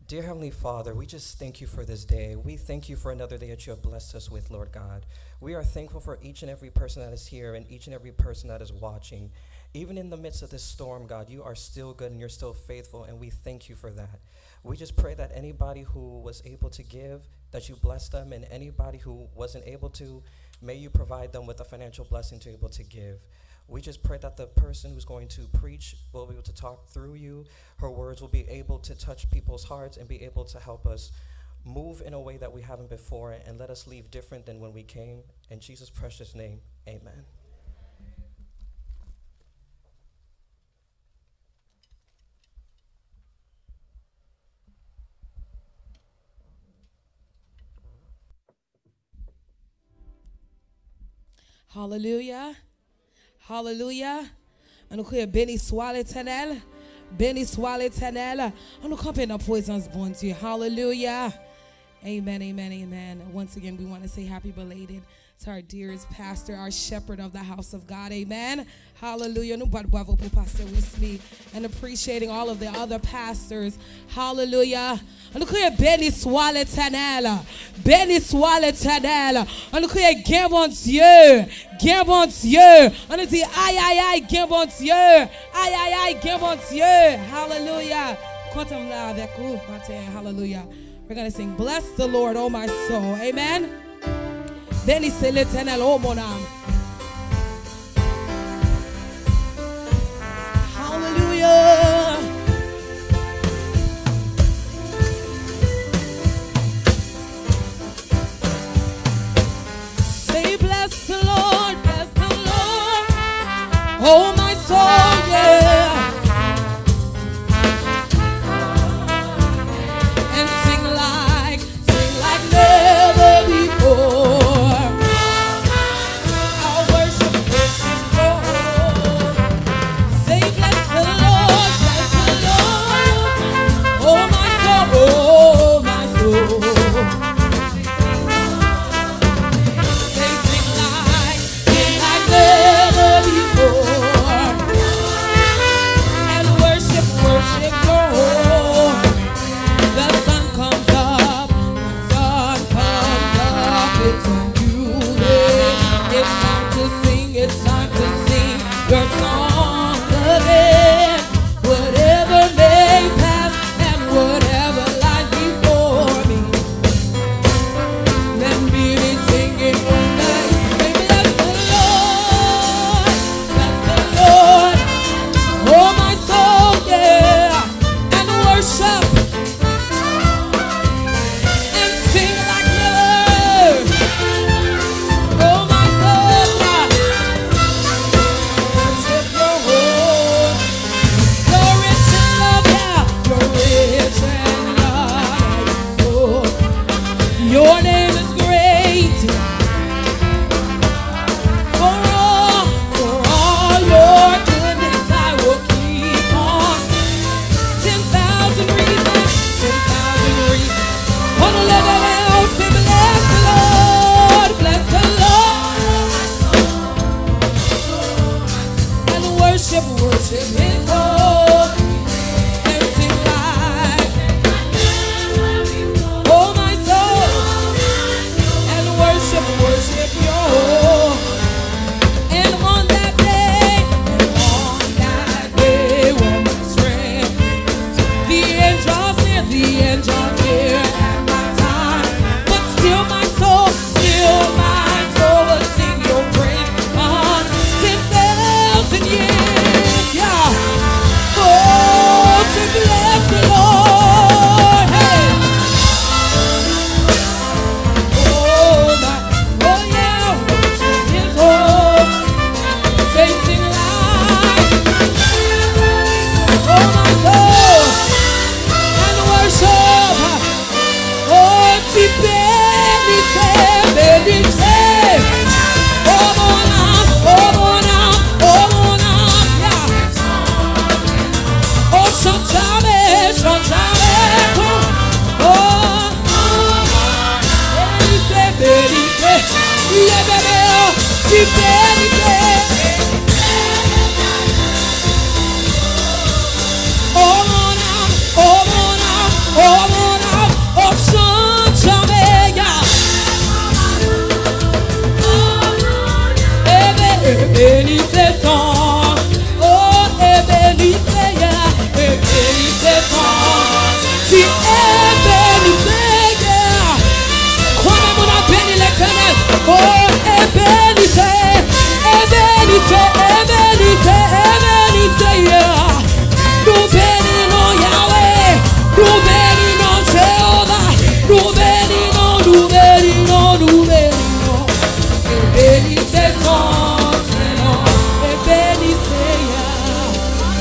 Dear Heavenly Father, we just thank you for this day. We thank you for another day that you have blessed us with, Lord God. We are thankful for each and every person that is here and each and every person that is watching. Even in the midst of this storm, God, you are still good and you're still faithful, and we thank you for that. We just pray that anybody who was able to give, that you bless them, and anybody who wasn't able to, may you provide them with a financial blessing to be able to give. We just pray that the person who's going to preach will be able to talk through you. Her words will be able to touch people's hearts and be able to help us move in a way that we haven't before and let us leave different than when we came. In Jesus' precious name, amen. Hallelujah. Hallelujah. On nous crie béni soit l'Éternel. Béni soit l'Éternel. On nous campe dans présence bon Dieu. Hallelujah. Amen, amen, amen. Once again, we want to say happy belated to our dearest pastor, our shepherd of the house of God. Amen. Hallelujah. Nous battons bravo pour Pastor Wisme and appreciating all of the other pastors. Hallelujah. On nous crie béni soit l'Éternel. Béni soit l'Éternel. On nous crie gain bon Dieu. Gain bon Dieu. On nous dit aïe aïe aïe gain bon Dieu. Aïe aïe aïe gain bon Dieu. Hallelujah. Comptons là avec vous matin. Hallelujah. We're going to sing, bless the Lord, oh my soul. Amen. Bénissez l'Éternel, oh mon âme. Hallelujah. Say, bless the Lord, oh my soul, yeah. Yeah.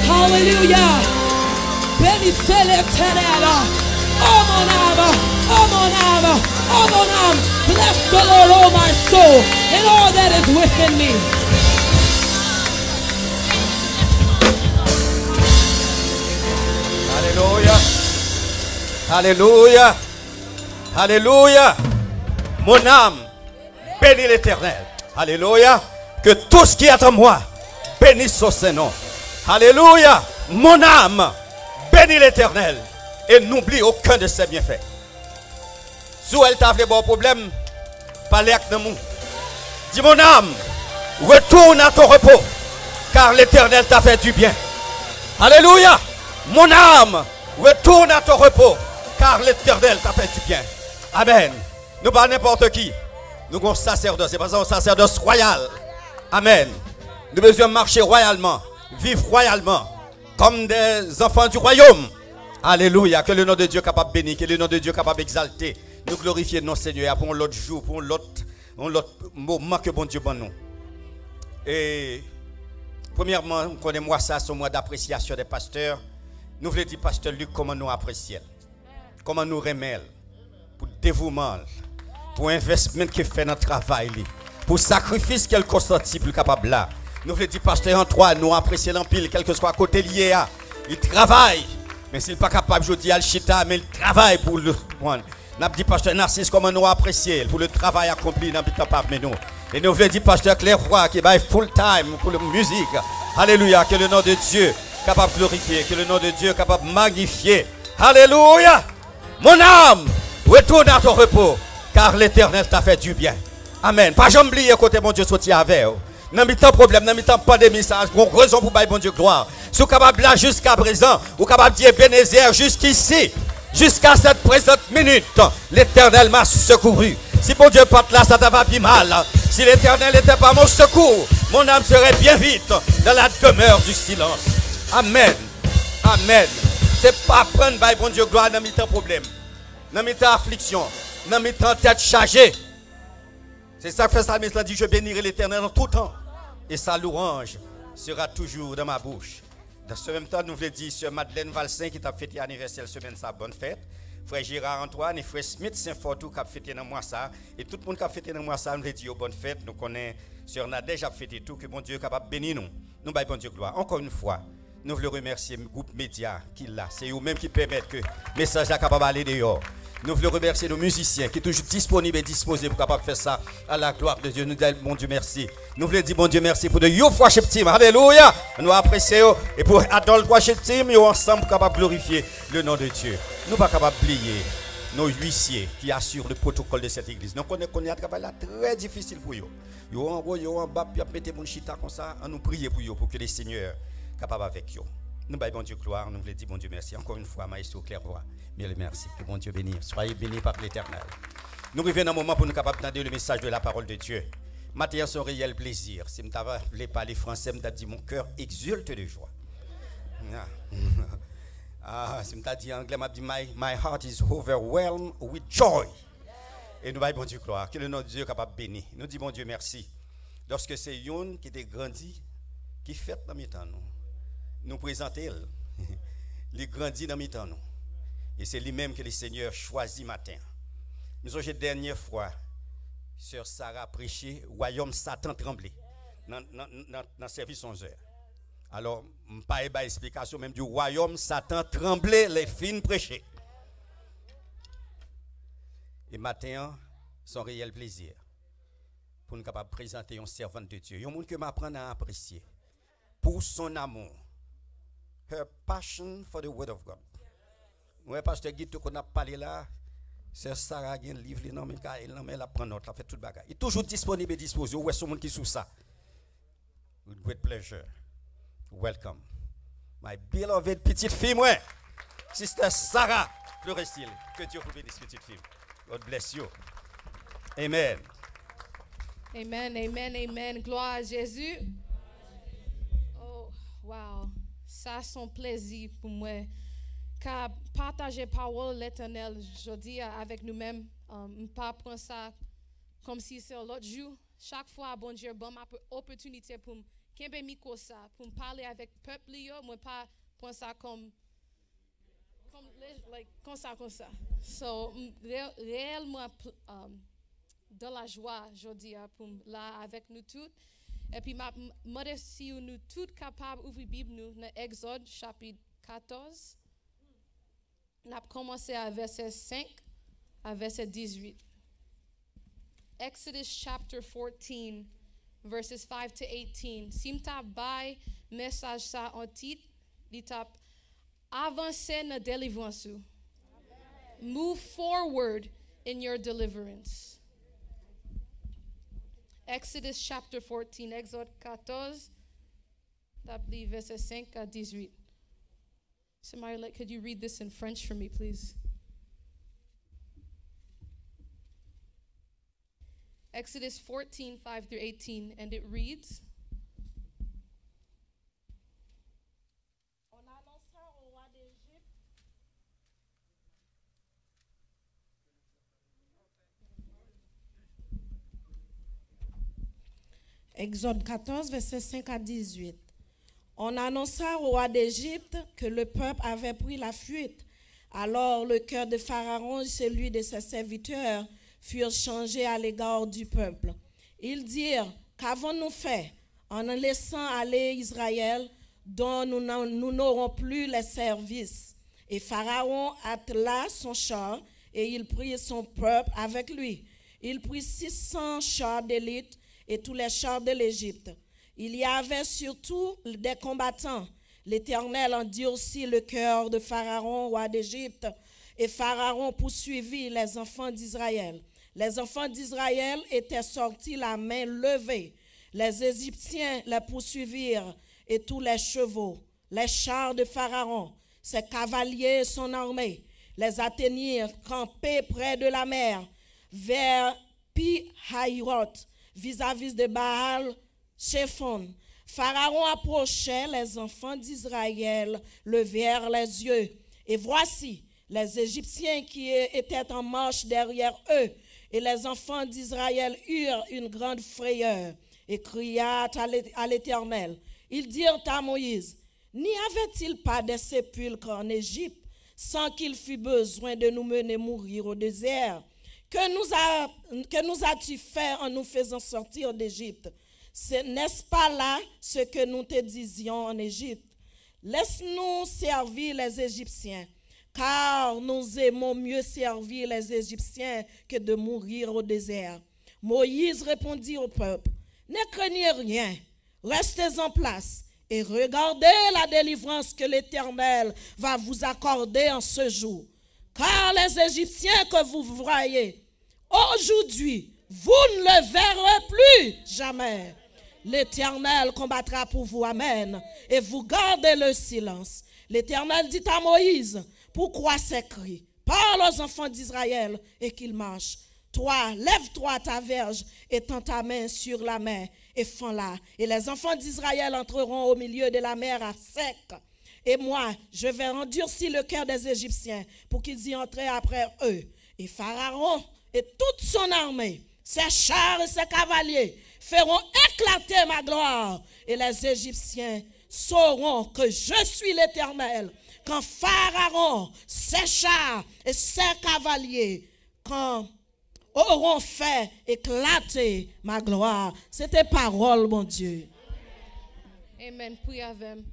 Hallelujah. Bénissez l'Éternel. Oh mon âme, oh mon âme, oh mon âme. Bless the Lord, oh my soul, and all that is within me. Alléluia. Alléluia. Alléluia. Mon âme, bénis l'Éternel. Alléluia. Que tout ce qui est en moi bénisse son Saint-Nom. Alléluia. Mon âme, bénis l'Éternel. Et n'oublie aucun de ses bienfaits. Si elle t'a fait bon problème, parlez avec nous. Dis mon âme, retourne à ton repos. Car l'Éternel t'a fait du bien. Alléluia. Mon âme, retourne à ton repos. Car l'Éternel t'a fait du bien. Amen. Nous pas n'importe qui. Nous sommes sacerdoce. C'est pas ça un sacerdoce royal. Amen. Nous devons marcher royalement. Vivre royalement. Comme des enfants du royaume. Alléluia. Que le nom de Dieu capable bénir. Que le nom de Dieu capable exalter. Nous glorifier notre Seigneur pour l'autre jour. Pour l'autre moment que bon Dieu bon nous. Et premièrement, connaissez-moi ça, c'est un mois d'appréciation des pasteurs. Nous voulons dire, pasteur Luc, comment nous apprécions. Comment nous remercions. Pour le dévouement. Pour l'investissement qu'il fait dans le travail. Pour le sacrifice qu'il consenti pour capable là. Nous voulons dire, pasteur Antoine, nous apprécions l'empile, quel que soit côté lié à. Il travaille. Mais s'il n'est pas capable, je dis, Alchita, mais il travaille pour le prendre. Nous avons dit, pasteur Narcisse, comment nous apprécions pour le travail accompli dans le temps nous. Et nous voulons dire, pasteur Claire-Roy, qui est full time pour la musique. Alléluia, que le nom de Dieu capable de glorifier, que le nom de Dieu capable de magnifier. Alléluia. Mon âme, retourne à ton repos, car l'Éternel t'a fait du bien. Amen. Pas jamais oublier côté mon Dieu sorti avec vous. Dans mes temps problème, dans mes temps pandémie, ça a une raison pour bailler bon Dieu gloire. Si vous êtes capable là jusqu'à présent, vous êtes capable de dire Bénézer jusqu'ici, jusqu'à cette présente minute, l'Éternel m'a secouru. Si bon Dieu pas là, ça va bien mal. Si l'Éternel n'était pas mon secours, mon âme serait bien vite dans la demeure du silence. Amen. Amen. C'est pas prendre bailler bon Dieu gloire dans mes temps problème, dans mes temps affliction, dans mes temps tête chargée. C'est ça que fait ça, mais cela dit, je bénirai l'Éternel en tout temps. Et sa louange sera toujours dans ma bouche. Dans ce même temps, nous voulons dire sur Madeleine Valsin qui t'a fêté anniversaire semaine sa bonne fête. Frère Gérard Antoine et frère Smith Saint-Fortou qui a fêté dans moi ça. Et tout le monde qui a fêté dans moi ça, nous voulons dire bonne fête. Nous connaissons sur Nadège a fêté tout, que bon Dieu est capable de bénir nous. Nous baillons bon Dieu gloire. Encore une fois, nous voulons remercier le groupe média qui l'a. C'est eux-mêmes qui permettent que le message est capable d'aller dehors. Nous voulons remercier nos musiciens qui sont toujours disponibles et disposés pour capable faire ça à la gloire de Dieu. Nous disons bon Dieu merci. Nous voulons dire bon Dieu merci pour le Youth Worship Team. Alléluia. Nous apprécions. Et pour Adult Worship Team, nous ensemble capables de glorifier le nom de Dieu. Nous ne sommes pas capables d'oublier nos huissiers qui assurent le protocole de cette église. Nous connaissons qu'on a un travail là très difficile pour eux. Ils ont en haut, ils ont en bas, puis ils mettent mon chita comme ça. Nous prions pour eux pour que les seigneurs soient capables avec eux. Nous baillons bon Dieu gloire, nous voulons dire bon Dieu merci. Encore une fois, Maestro Claire-Roy, mille merci. Que bon Dieu bénisse. Soyez bénis par l'Éternel. Nous revenons un moment pour nous capables d'entendre le message de la parole de Dieu. Matin, c'est un réel plaisir. Si je ne voulais pas parler français, je me dis mon cœur exulte de joie. Si je me dis en anglais, je me dis my heart is overwhelmed with joy. Et nous baillons bon Dieu gloire. Que le nom de Dieu est capable de bénir. Nous disons bon Dieu merci. Lorsque c'est Youn qui était grandi, qui fait dans mes temps, nous présenter il grandit dans mes temps nous. Et c'est lui-même que le Seigneur choisit matin. Nous avons la dernière fois sœur Sarah prêché royaume Satan tremblé dans service 11h. Alors pas explication même du royaume Satan tremblé les fins prêchés. Et matin son réel plaisir pour nous capables de présenter une servante de Dieu. Un monde que m'apprend à apprécier pour son amour. Her passion for the word of God. Ouais, pasteur Guy, tout qu'on a parlé là, c'est Sarah qui a un livre, non, mais elle apprend note, elle fait tout le bagage. Il est toujours disponible et disposé. Ouais, ce monde qui sous ça. With great pleasure. Welcome. My beloved petite fille, moi. Sister Sarah Florestil. Que Dieu vous bénisse, petite fille. God bless you. Amen. Amen, amen, amen. Gloire à Jésus. Oh, wow. Ça, c'est un plaisir pour moi. Car partager parole l'éternel, je dis avec nous-mêmes, pas prendre ça comme si c'est l'autre jour. Chaque fois, bon Dieu, bon ma opportunité pour me micro ça, pour me parler avec le peuple, moi pas prendre ça comme ça. So, réellement, dans la joie, je dis, pour là avec nous tous. Et puis, si nous tous capables d'ouvrir la Bible, nous, dans Exode, chapitre 14, on a commencé à verset 5 à verset 18. Exodus chapter 14, verses 5 to 18. Si je tape message ça en titre, il tape avancer dans délivrance. Move forward in your deliverance. Exodus chapter 14, Exode 14, verset 5 à 18. Somebody, could you read this in French for me, please? Exodus 14, 5 through 18, and it reads, Exode 14, versets 5 à 18. On annonça au roi d'Égypte que le peuple avait pris la fuite. Alors le cœur de Pharaon et celui de ses serviteurs furent changés à l'égard du peuple. Ils dirent, qu'avons-nous fait en laissant aller Israël, dont nous n'aurons plus les services? Et Pharaon attela son char et il prit son peuple avec lui. Il prit 600 chars d'élite et tous les chars de l'Égypte. Il y avait surtout des combattants. L'Éternel endurcit le cœur de Pharaon, roi d'Égypte, et Pharaon poursuivit les enfants d'Israël. Les enfants d'Israël étaient sortis la main levée. Les Égyptiens les poursuivirent, et tous les chevaux, les chars de Pharaon, ses cavaliers et son armée, les atteignirent campés près de la mer, vers Pi-Hahiroth, vis-à-vis de Baal Shephon. Pharaon approchait, les enfants d'Israël levèrent les yeux. Et voici, les Égyptiens qui étaient en marche derrière eux, et les enfants d'Israël eurent une grande frayeur et crièrent à l'Éternel. Ils dirent à Moïse, n'y avait-il pas des sépulcres en Égypte sans qu'il fût besoin de nous mener mourir au désert? Que nous as-tu fait en nous faisant sortir d'Égypte? N'est-ce pas là ce que nous te disions en Égypte? Laisse-nous servir les Égyptiens, car nous aimons mieux servir les Égyptiens que de mourir au désert. Moïse répondit au peuple, ne craignez rien, restez en place et regardez la délivrance que l'Éternel va vous accorder en ce jour. Car les Égyptiens que vous voyez aujourd'hui, vous ne le verrez plus jamais. L'Éternel combattra pour vous, amen, et vous gardez le silence. L'Éternel dit à Moïse, pourquoi ces cris? Parle aux enfants d'Israël et qu'ils marchent. Toi, lève-toi ta verge et tends ta main sur la mer et fends-la. Et les enfants d'Israël entreront au milieu de la mer à sec. Et moi, je vais endurcir le cœur des Égyptiens pour qu'ils y entrent après eux. Et Pharaon et toute son armée, ses chars et ses cavaliers, feront éclater ma gloire. Et les Égyptiens sauront que je suis l'Éternel. Quand Pharaon, ses chars et ses cavaliers, auront fait éclater ma gloire. C'était parole, mon Dieu. Amen. Puis avec.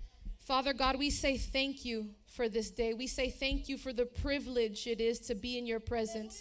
Father God, we say thank you for this day. We say thank you for the privilege it is to be in your presence.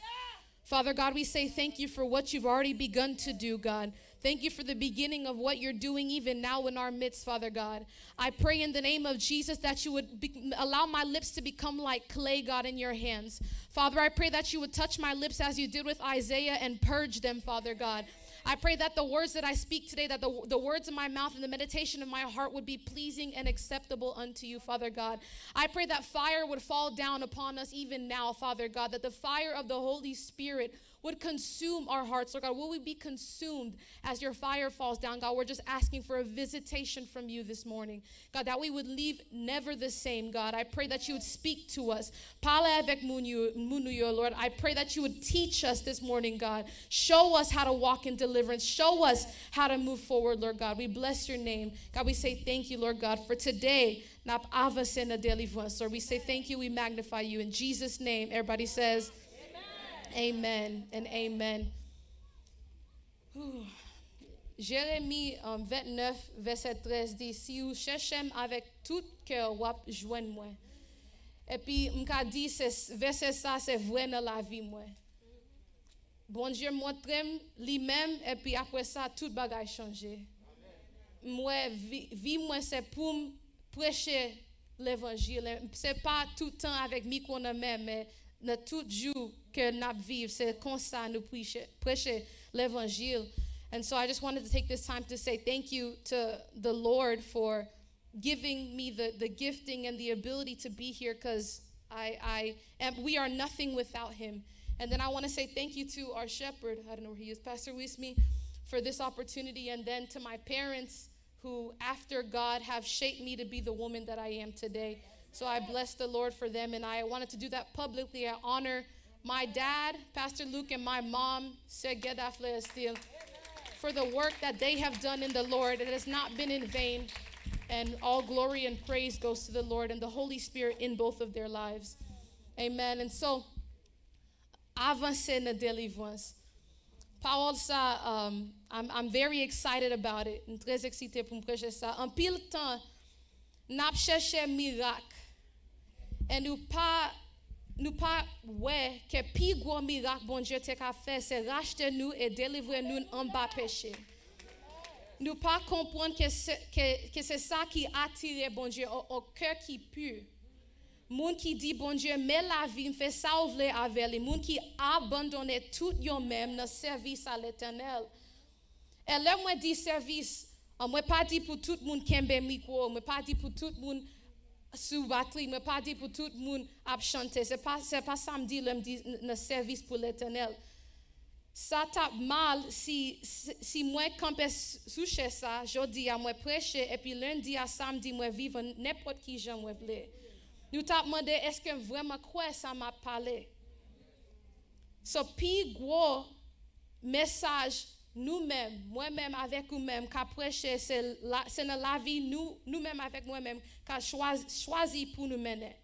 Father God, we say thank you for what you've already begun to do, God. Thank you for the beginning of what you're doing even now in our midst, Father God. I pray in the name of Jesus that you would allow my lips to become like clay, God, in your hands. Father, I pray that you would touch my lips as you did with Isaiah and purge them, Father God. I pray that the words that I speak today, that the words of my mouth and the meditation of my heart would be pleasing and acceptable unto you, Father God. I pray that fire would fall down upon us even now, Father God, that the fire of the Holy Spirit would consume our hearts, Lord God. Will we be consumed as your fire falls down, God? We're just asking for a visitation from you this morning, God, that we would leave never the same, God. I pray that you would speak to us. Parle avec nous, Lord. I pray that you would teach us this morning, God. Show us how to walk in deliverance. Show us how to move forward, Lord God. We bless your name. God, we say thank you, Lord God, for today. Lord, we say thank you. We magnify you. In Jesus' name, everybody says, amen and amen. Jérémie 29, verset 13 dit, si vous cherchez avec tout cœur, vous joignez moi. Et puis, m'ka dit, verset ça, c'est vrai dans la vie, moi. Bon Dieu montre lui-même, et puis après ça, tout bagage changé. Moi, vie, moi, c'est pour prêcher l'évangile. C'est pas tout le temps avec moi qu'on a même, mais dans tout jour que nous vivons, c'est comme ça nous prêcher l'évangile. And so I just wanted to take this time to say thank you to the Lord for giving me the gifting and the ability to be here, because we are nothing without him. And then I want to say thank you to our shepherd, I don't know where he is, Pastor Wismi, for this opportunity, and then to my parents who, after God, have shaped me to be the woman that I am today. So I bless the Lord for them, and I wanted to do that publicly. I honor my dad, Pastor Luke, and my mom, Segeda Flestil, for the work that they have done in the Lord. It has not been in vain, and all glory and praise goes to the Lord and the Holy Spirit in both of their lives. Amen. And so, avancer na délivrance. Parole ça, I'm very excited about it. Très excité pour me prêcher ça. En pile temps, n'a cherché miracle. Et nous pas ouais que plus gros miracle bon Dieu t'a fait, c'est racheter nous et délivrer nous en bas péché. Nous pas comprendre que c'est ça qui attire bon Dieu au cœur qui pur. Moun qui dit bon Dieu mais la vie me fait sauver avec les moun qui abandonne tout yo même dans service à l'Éternel. Et là moi dit service, moi pas dit pour tout le monde kembe micro, moi pas dit pour tout le monde sous batterie, moi pas dit pour tout le monde à chanter. C'est pas ça me dit le dans service pour l'Éternel. Ça tape mal si moi campé sous chez ça, jeudi à moi prêcher et puis lundi à samedi moi vivre n'importe qui j'en moi voulais. Nous t'as demandé est-ce que vraiment quoi ça m'a parlé. So puis gros message nous-mêmes, moi-même avec vous-même, qu'a prêché, c'est dans la vie nous-mêmes avec moi-même, qu'a choisi pour nous mener.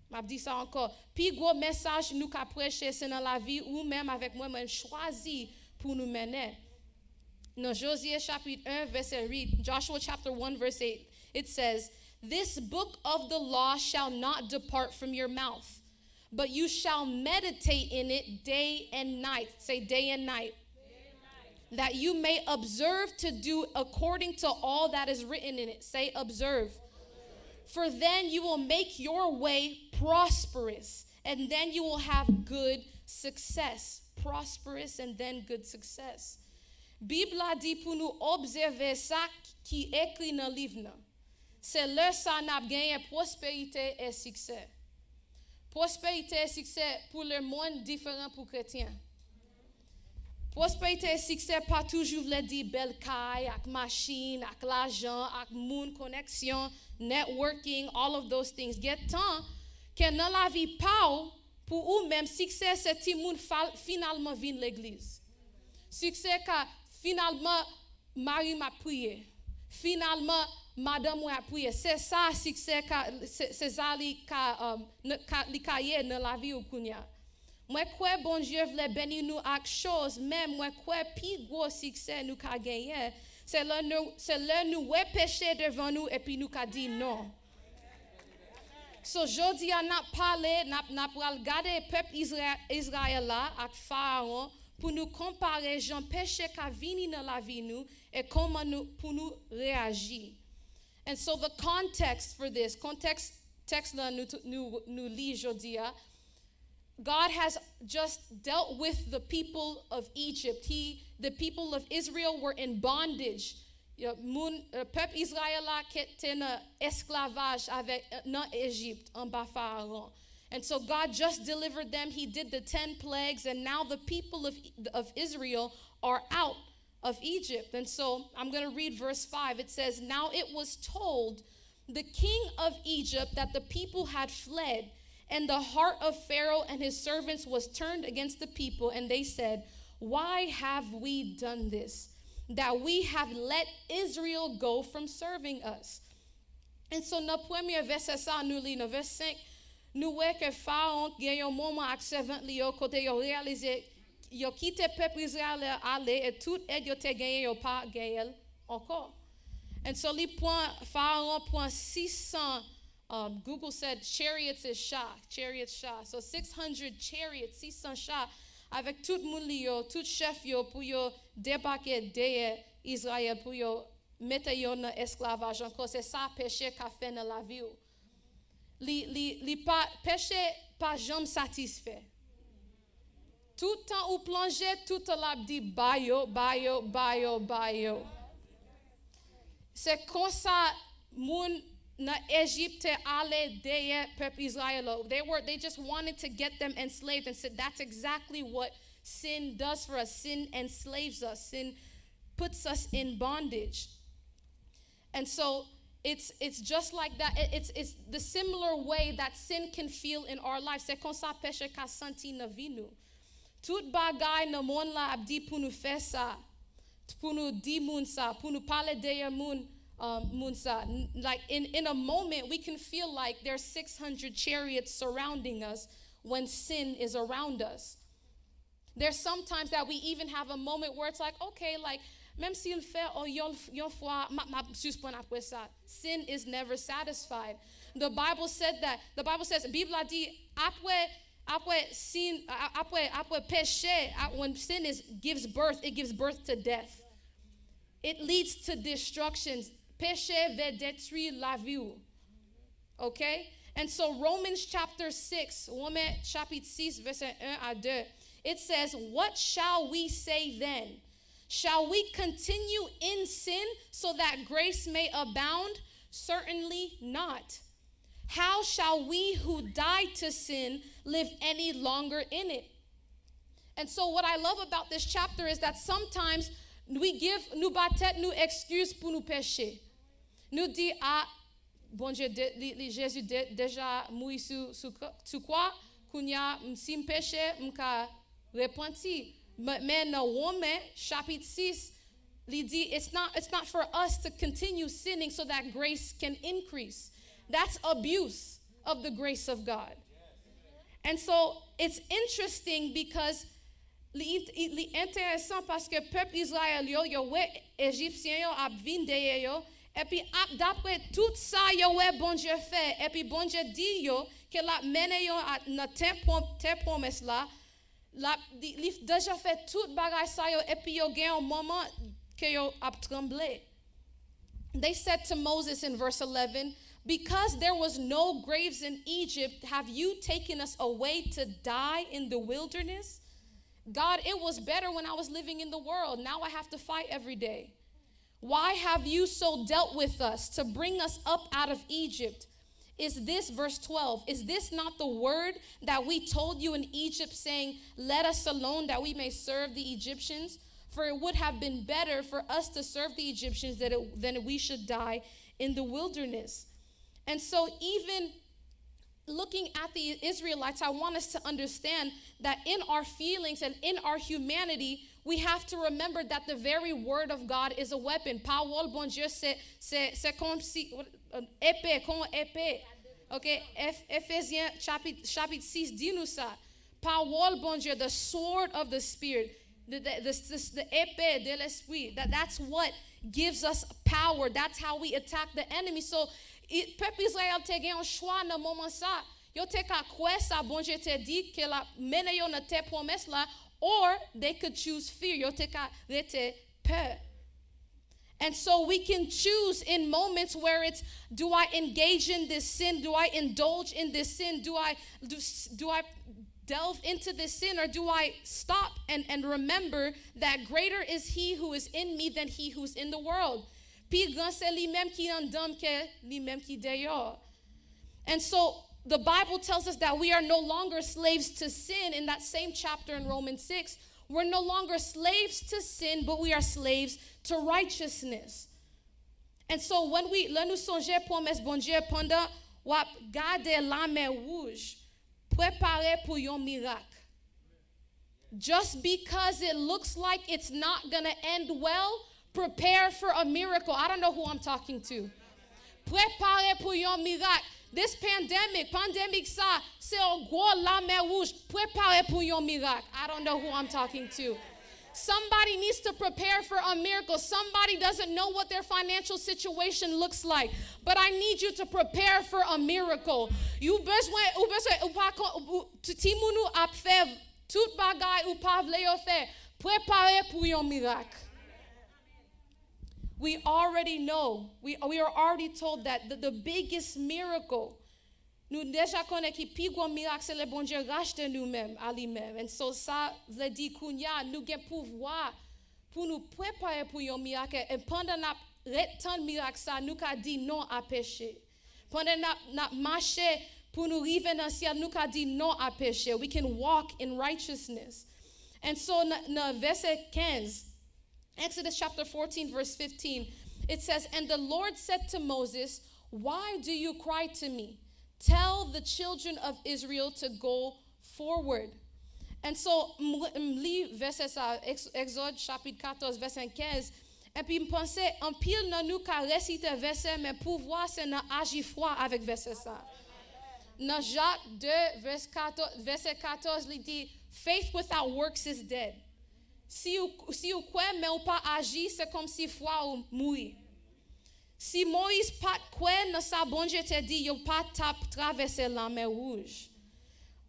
M'a dit ça encore. Puis gros message nous qu'a prêché, c'est dans la vie nous-mêmes avec moi-même, choisi pour nous mener. Dans Josué chapitre 1 verset 8, Joshua chapter 1 verse 8, it says, "This book of the law shall not depart from your mouth, but you shall meditate in it day and night." Say day and night. That you may observe to do according to all that is written in it. Say observe. For then you will make your way prosperous, and then you will have good success. Prosperous and then good success. Bible a dit pour nous observer ça qui écrit dans le livre. C'est là ça n'a gagné prospérité et succès. Prospérité et succès pour le monde différent pour chrétiens. Prospérité et succès pas toujours veut dire belle caille, avec machine, avec l'argent, avec monde connexion, networking, all of those things. Get temps que dans la vie pas pour ou même succès c'est tout monde finalement vient l'église. Succès que finalement Marie m'a prié. Finalement madame m'a prié. C'est ça succès que c'est ça li cahier dans la vie ou kunya. Moi quoi bon Dieu voulait bénir nous avec chose même moi quoi plus gros succès nous qu'a gagné c'est là nous péché devant nous et puis nous qu'a dit non. So jodi a n'a parlé, n'a pral gade peuple Israël là avec Pharaon pour nous comparer Jean péché qu'a vini dans la vie nous et comment nous pour nous réagir. And so the context for this, text là nous lit jodi a, God has just dealt with the people of Egypt. The people of Israel were in bondage. Peuple Israël qui était en esclavage avec dans Égypte en bas Pharaon. And so God just delivered them. He did the 10 plagues, and now the people of Israel are out of Egypt. And so I'm going to read verse 5. It says, "Now it was told the king of Egypt that the people had fled, and the heart of Pharaoh and his servants was turned against the people, and they said, 'Why have we done this, that we have let Israel go from serving us?'" And so dans premier verset ça nous lit dans verset 5, nous voyons que Pharaon gagne un moment avec servant li yo côté yo réalisé yo quitté peuple Israël aller et tout aide yo te gagné yo pas gagné encore. And so li point Pharaon point 600 Google said chariots is Shah. So 600 chariots, 600 chars, avec tout moun li yo, tout chef yo, pour yo débarquer derrière Israël, pour yo mettre yo dans esclavage. Encore, c'est ça péché qu'a fait dans la vie. Li pas péché pas jamais satisfait. Tout temps ou plongé, tout l'a dit bayo. C'est comme ça moun na Egypte ale derrière peuple Israël. They just wanted to get them enslaved, and said that's exactly what sin does for us. Sin enslaves us. Sin puts us in bondage. And so it's just like that. It's the similar way that sin can feel in our lives. C'est comme ça péché qu'a senti na vie nous. Tout bagay na monde la abdi pour nous faire ça, pour nous dire moun ça, pour nous parler derrière moun. Munsa, like in a moment we can feel like there's 600 chariots surrounding us when sin is around us. There's sometimes that we even have a moment where it's like, okay, like même s'il fait yon fois ma suspend après ça, sin is never satisfied. The Bible said that. The Bible says, Bible a dit après sin après péché, when sin gives birth, it gives birth to death. It leads to destruction. Péché va détruire la vie. Okay? And so Romans chapter 6, Romains chapitre 6, verset 1 à 2, it says, "What shall we say then? Shall we continue in sin so that grace may abound? Certainly not. How shall we who died to sin live any longer in it?" And so what I love about this chapter is that sometimes nous battons nous excuses pour nous pécher. Nous dit bon Dieu, Jésus déjà mouru sur quoi? Kounya si me péché, m'ka repenti. Mais dans Romains chapitre 6, il dit it's not for us to continue sinning so that grace can increase. That's abuse of the grace of God. And so it's interesting because li intéressant parce que peuple Israël yo ouais égyptien yo ap vinn derrière yo. Et puis d'après tout ça yo ouais bon Dieu fait, et puis bon Dieu dit yo que la mène yo dans tes promesses là, li déjà fait tout bagay ça yo, et puis yo gen un moment que yo ap tremblé. They said to Moses in verse 11, "Because there was no graves in Egypt, have you taken us away to die in the wilderness? God, it was better when I was living in the world. Now I have to fight every day. Why have you so dealt with us to bring us up out of Egypt? Is this," verse 12, "is this not the word that we told you in Egypt, saying, 'Let us alone that we may serve the Egyptians'? For it would have been better for us to serve the Egyptians than we should die in the wilderness." And so even looking at the Israelites, I want us to understand that in our feelings and in our humanity, we have to remember that the very word of God is a weapon. Parole bon Dieu, c'est comme si épée, comme épée. Okay, Ephésiens chapitre 6 dit nous ça. Parole bon Dieu, the sword of the Spirit, the épée de l'esprit. That's what gives us power. That's how we attack the enemy. So peuple Israël te gen un choix dans moment ça. Yo te ka kwe ça bon Dieu te dit que la mene yo na te promesse là, or they could choose fear. Yo te ka rete peur. And so we can choose in moments where it's, do I engage in this sin? Do I indulge in this sin? Do I delve into this sin, or do I stop and remember that greater is he who is in me than he who's in the world? Pi grand c'est lui-même qui en donne que lui-même qui dehors. And so the Bible tells us that we are no longer slaves to sin. In that same chapter in Romans 6, we're no longer slaves to sin, but we are slaves to righteousness. And so when nous songe promesse bon Dieu pendant wap gade la mer rouge, préparé pour yon miracle. Just because it looks like it's not going to end well, prepare for a miracle. I don't know who I'm talking to. Préparé pour yon miracle. This pandemic ça, c'est un gros la mer rouge. Préparé pour yon miracle. I don't know who I'm talking to. Somebody needs to prepare for a miracle. Somebody doesn't know what their financial situation looks like, but I need you to prepare for a miracle. You besoin ou pas ti mounou ap fè tout bagay ou pa vle yo fè. Préparer pour yon miracle. We already know, we are already told that the biggest miracle, nous déjà connaît qui pi gros miracle c'est le bon Dieu rachete nous-mêmes à lui-même. And so ça veut dire kounya nous gen pouvoir pour nous préparer pour yon miracle, et pendant n'a retan miracle ça nous ka dit non à péché. Pendant n'a marché pour nous arriver dans ciel nous ka dit non à péché. We can walk in righteousness. And so na verset 15, Exodus chapter 14, verse 15, it says, "And the Lord said to Moses, why do you cry to me? Tell the children of Israel to go forward." And so, li verset ça, Exode chapitre 14, verset 15, et puis m'pense, en pile nan nou ka réciter verset, mais pouvoir c'est nan agi froid avec verset ça. Dans Jacques 2, verset 14, il dit, "Faith without works is dead." Si ou croit mais ou pas agit, c'est comme si foi ou mourir. Si Moïse pas croit dans sa bon Dieu te dit, yo pas traverser la mer rouge.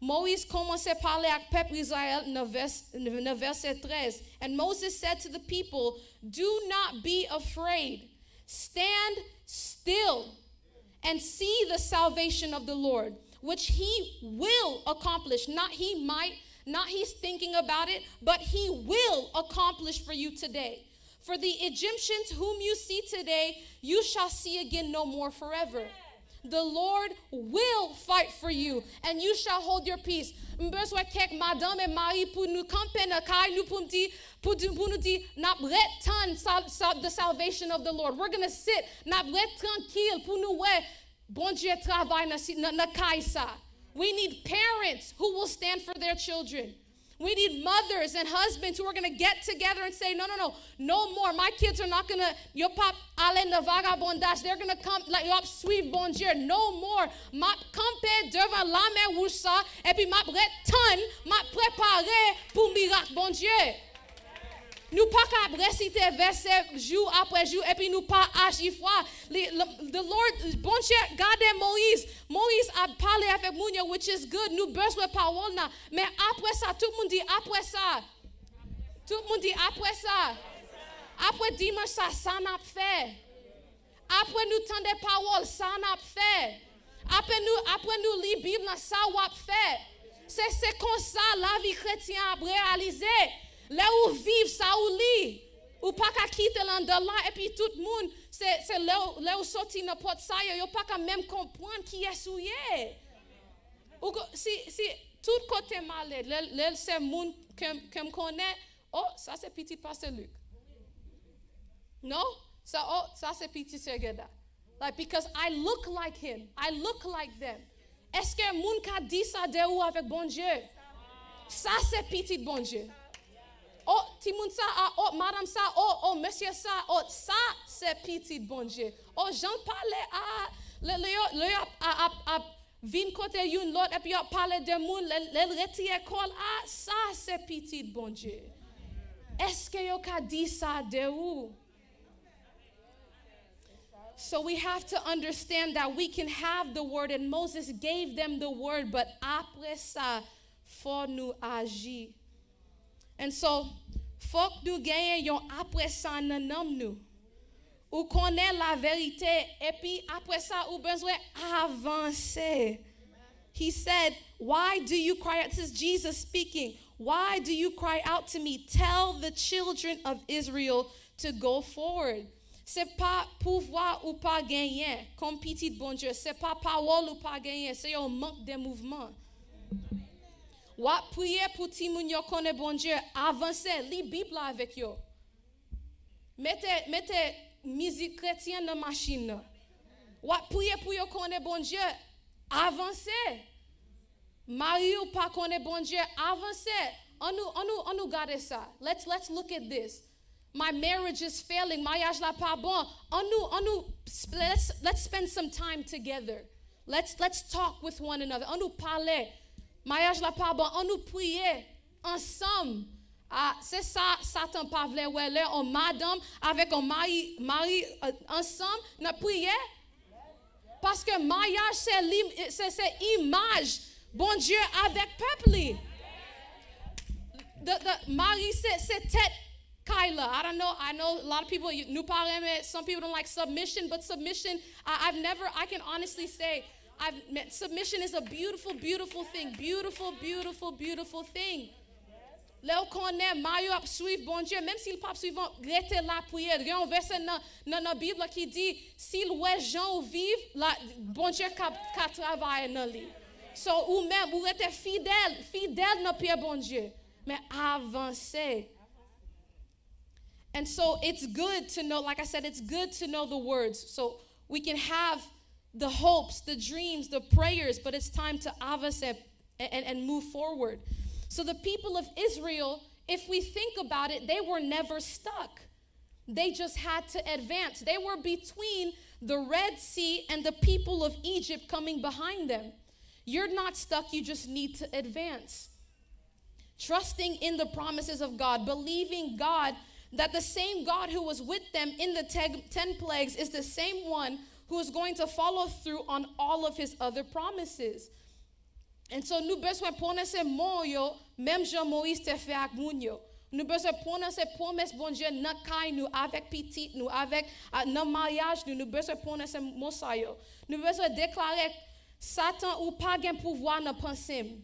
Moïse commençait à parler avec peuple Israël dans verset 13. And Moses said to the people, "Do not be afraid. Stand still and see the salvation of the Lord, which he will accomplish." Not he might, not he's thinking about it, but he will accomplish for you today. "For the Egyptians whom you see today, you shall see again no more forever. The Lord will fight for you, and you shall hold your peace." M'besoin kek madame et mari pour nous camper na kay nous pour nous dire n'a retan the salvation of the Lord. We're going to sit n'a ret tranquille pour nous ouais bon Dieu travail na kay sa. We need parents who will stand for their children. We need mothers and husbands who are going to get together and say, no more. My kids are not going to, yo pap ale na vagabondage. They're going to come, like, yo suivre bon Dieu. No more. Map camper devant la mer rouge ça, et puis map retan, map préparer pour miracle bon Dieu. Nous pas qu'à réciter verset jour après jour et puis nous pas agir froid. The Lord, bon Dieu, regardez Moïse. Moïse a parlé avec Mounio, which is good. Nous besoin de parole là. Mais après ça, tout le monde dit après ça. Tout le monde dit après ça. Après dimanche ça n'a fait. Après nous tendre parole, ça n'a fait. Après nous lire Bible, ça n'a fait. C'est comme ça la vie chrétienne a réalisé. Là où vivre ça ou li ou pas qu'à quitter l'endroit et puis tout le monde c'est là où sorti dans porte ça yo pas qu'à même comprendre qui est souillé ou si tout côté malade là c'est monde que me connaît, oh ça c'est petit pasteur Luc, non ça c'est petit Segeda, like because I look like him, I look like them. Est-ce que monde ka dit ça de ou avec bon Dieu? Ça c'est petit bon Dieu. Oh, Timoun ça, oh, madame ça, oh, monsieur ça, oh, ça, c'est petit bon Dieu. Oh, j'en parlais à vin côté yon l'autre, et puis on parlait de moun, le retire école, ça, c'est petit bon Dieu. Est-ce que yon ka dit ça de où? So we have to understand that we can have the word, and Moses gave them the word, but après ça, faut nous agir. And so, faut que nous gagnions yon après ça nan nam nous. Ou connaît la vérité, et puis après ça, ou besoin avancer. He said, why do you cry out? This is Jesus speaking. Why do you cry out to me? Tell the children of Israel to go forward. C'est pas pouvoir ou pas gagner, comme petit bon Dieu. C'est pas parole ou pas gagner, c'est un manque de mouvement. Wap prier pour ti moun yo connaît bon Dieu, avancez, li Bible avec yo. Mettez musique chrétienne dans machine. Wap prier pour yo connaît bon Dieu, avancez. Marie ou pas connaît bon Dieu, avancez. On nous garde ça. Let's look at this. My marriage is failing. Mariage la pas bon. Let's spend some time together. Let's talk with one another. On nous parler. Mariage la pas bon. On nous prier ensemble. Ah, c'est ça, Satan pas vle ouais là, on madame avec un mari ensemble, n'a prier. Parce que mariage c'est image. Bon Dieu avec peuple. The mari c'est tête. Kyla, I know a lot of people, some people don't like submission, but submission, I can honestly say, submission is a beautiful, beautiful thing. Beautiful, beautiful, beautiful thing. Là, on connaît, Mario a suivre bon Dieu, même s'il pas suivant, restez la prière. Il y a un verset dans la Bible qui dit, s'il ouais gens vivent, bon Dieu qui travaille dans lui. So, ou même, vous restez fidèle dans pied bon Dieu. Mais avancez. And so it's good to know, like I said, it's good to know the words. So we can have the hopes, the dreams, the prayers, but it's time to avance and move forward. So the people of Israel, if we think about it, they were never stuck. They just had to advance. They were between the Red Sea and the people of Egypt coming behind them. You're not stuck, you just need to advance. Trusting in the promises of God, believing God that the same God who was with them in the 10 plagues is the same one who is going to follow through on all of his other promises. And so nous besoin prendre ces mots yo, même Jean Moïse te fait avec moun yo. Nous besoin prendre ces promesses bon Dieu dans caille nous avec petit nous avec dans mariage nous besoin prendre ces mots ça yo. Nous besoin déclarer Satan ou pas gain pouvoir dans pensée.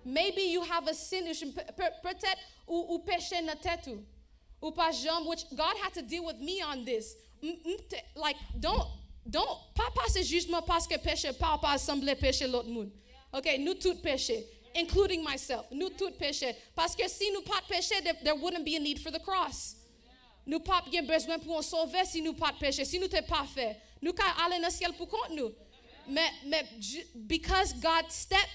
Maybe you have a sin, peut-être ou péché dans tête ou. Ou pas jambe, which God had to deal with me on this. Like, don't pas passer jugement parce que péché pas assembler péché l'autre monde. Okay, nous tout péché, including myself. Nous tout péché. Parce que si nous pas péché, there wouldn't be a need for the cross. Nous pas bien besoin pour nous sauver si nous pas péché, si nous t'es pas fait. Nous qu'à aller dans le ciel pour compte nous. Mais because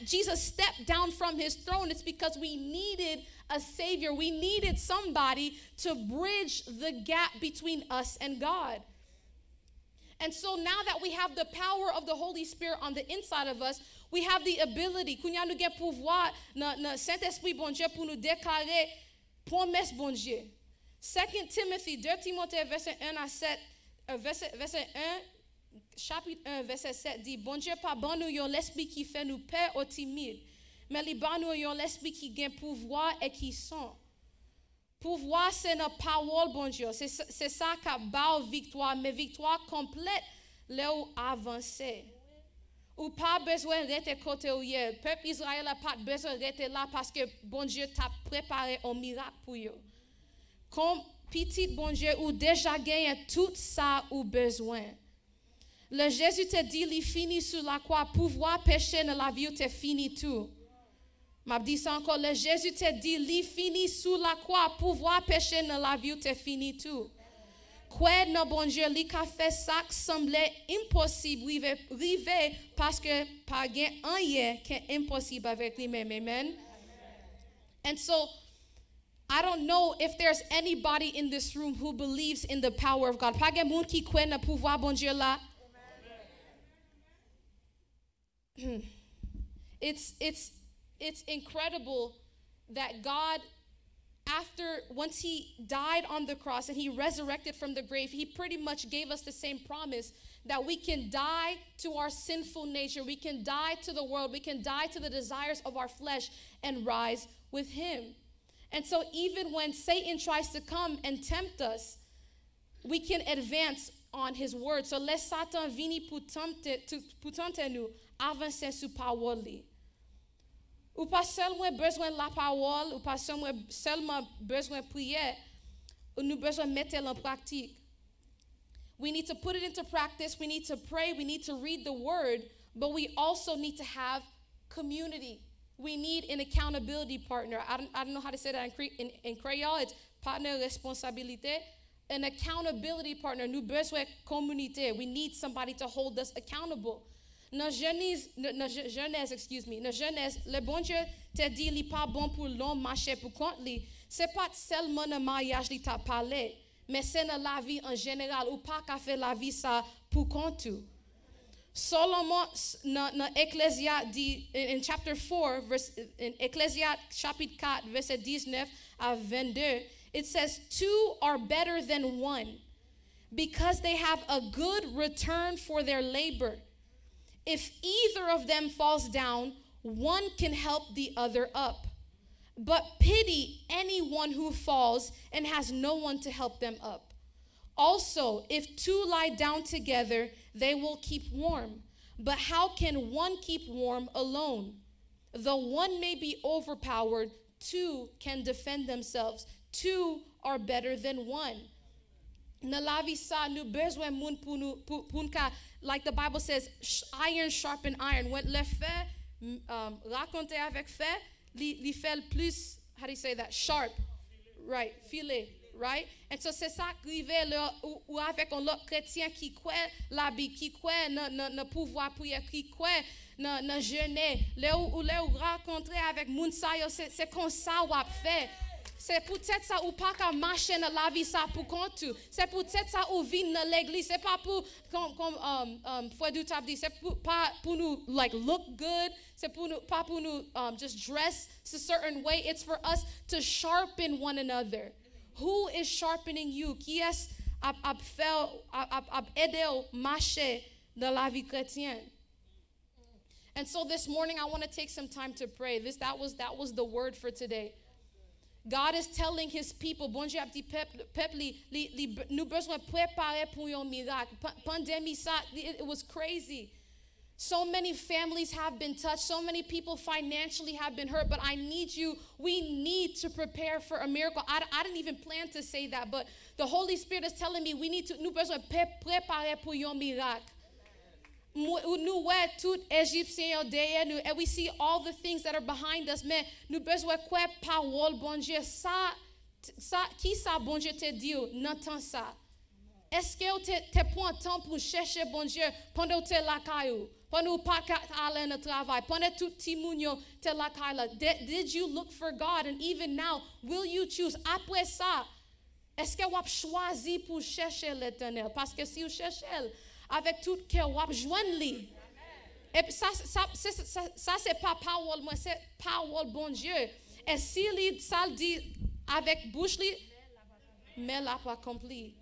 Jesus stepped down from his throne, it's because we needed a savior. We needed somebody to bridge the gap between us and God. And so now that we have the power of the Holy Spirit on the inside of us, we have the ability, kounya nou gen pouvoir na Saint-Esprit bon Dieu pour nous déclarer promesse bon Dieu. 2 Timothy, 2 Timothée verset 1 à 7, verset 1, chapitre 1, verset 7 dit, bon Dieu pas ban nous yon l'esprit qui fait nous peur ou timide, mais li ban nous yon l'esprit qui gen pouvoir et qui sont. Pouvoir, c'est notre parole, bon Dieu. C'est ça qui a victoire, mais victoire complète, là où avancer. Ou pas besoin de rester côté où hier. Peuple Israël n'a pas besoin de rester là parce que bon Dieu t'a préparé un miracle pour eux. Comme petit bon Dieu ou déjà gagné tout ça ou besoin. Le Jésus te dit, il finit sur la croix, pouvoir pécher dans la vie, te fini tout. M'a dit ça encore, le Jésus te dit, il finit sous la croix, pouvoir pécher dans la vie, te fini tout. Quoi non bon Dieu, li ka fait ça semblait impossible, rive parce que pas gen rien qui est impossible avec lui-même, amen. And so, I don't know if there's anybody in this room who believes in the power of God. Pas gen moun ki kwen na pouvoir bon Dieu là. It's incredible that God once he died on the cross and he resurrected from the grave, he pretty much gave us the same promise that we can die to our sinful nature, we can die to the world, we can die to the desires of our flesh and rise with him. And so even when Satan tries to come and tempt us, we can advance on his word. So laisse Satan vini pour tenter nous avancer sous parole li. Ou pas seulement besoin de la parole, ou pas seulement besoin de prière, ou nous besoin de mettre en pratique. We need to put it into practice, we need to pray, we need to read the word, but we also need to have community. We need an accountability partner. I don't know how to say that in Creole. It's partner responsabilité. An accountability partner. Nous besoin communauté. We need somebody to hold us accountable. Dans Genèse, le bon Dieu t'a dit il pas bon pour l'homme marcher pour compte li. C'est pas seulement dans mariage li t'a parlé, mais c'est dans la vie en général ou pas qu'à faire la vie ça pour compte tout. Solomon dans Ecclésias dit in chapter 4 in Ecclésias chapitre 4 verset 19 à 22, it says 2 are better than 1 because they have a good return for their labor. If either of them falls down, one can help the other up. But pity anyone who falls and has no one to help them up. Also, if 2 lie down together, they will keep warm. But how can one keep warm alone? Though one may be overpowered, 2 can defend themselves. 2 are better than 1. Dans la vie ça, nous besoin moun pour nous like the Bible says, iron sharpen iron. When le fait raconter avec fait, li fait plus, how do you say that? Sharp, right? Filet, right? And so c'est ça qui arrive ou avec un autre chrétien qui croit la Bible, qui croit dans pouvoir prière, qui croit dans jeûner. Le raconter avec moun sa yo, c'est comme ça ou fait. C'est peut-être ça ou pas qu'à marcher dans la vie ça pour compte. C'est peut-être ça ou vivre dans l'église. C'est pas pour comme Fouadou t'a dit. C'est pas pour nous like look good. C'est pour nous pas pour nous just dress a certain way. It's for us to sharpen one another. Who is sharpening you? Qui est a aidé au marcher dans la vie chrétienne? And so this morning I want to take some time to pray. That was the word for today. God is telling his people, bon Dieu a dit peuple, nous besoin préparer pour un miracle. Pandémie ça, it was crazy. So many families have been touched. So many people financially have been hurt. But we need to prepare for a miracle. I didn't even plan to say that, but the Holy Spirit is telling me nous besoin préparer pour un miracle. Nous ouais tout Égyptien derrière nous and we see all the things that are behind us, mais nous besoin quoi parole bon Dieu ça qui ça bon Dieu te dit n'entend ça. Est-ce que tu prends temps pour chercher bon Dieu pendant tu es la caillou, pendant pas aller au travail, pendant tout petit mounio tu es la caillou? Did you look for God? And even now, will you choose après ça? Est-ce que vous avez choisi pour chercher l'Éternel? Parce que si vous cherchez avec tout cœur, vous avez joindre lui. Et puis ça c'est pas parole, moi c'est parole bon Dieu. Et si ça dit avec bouche li, mais l'a pas accompli.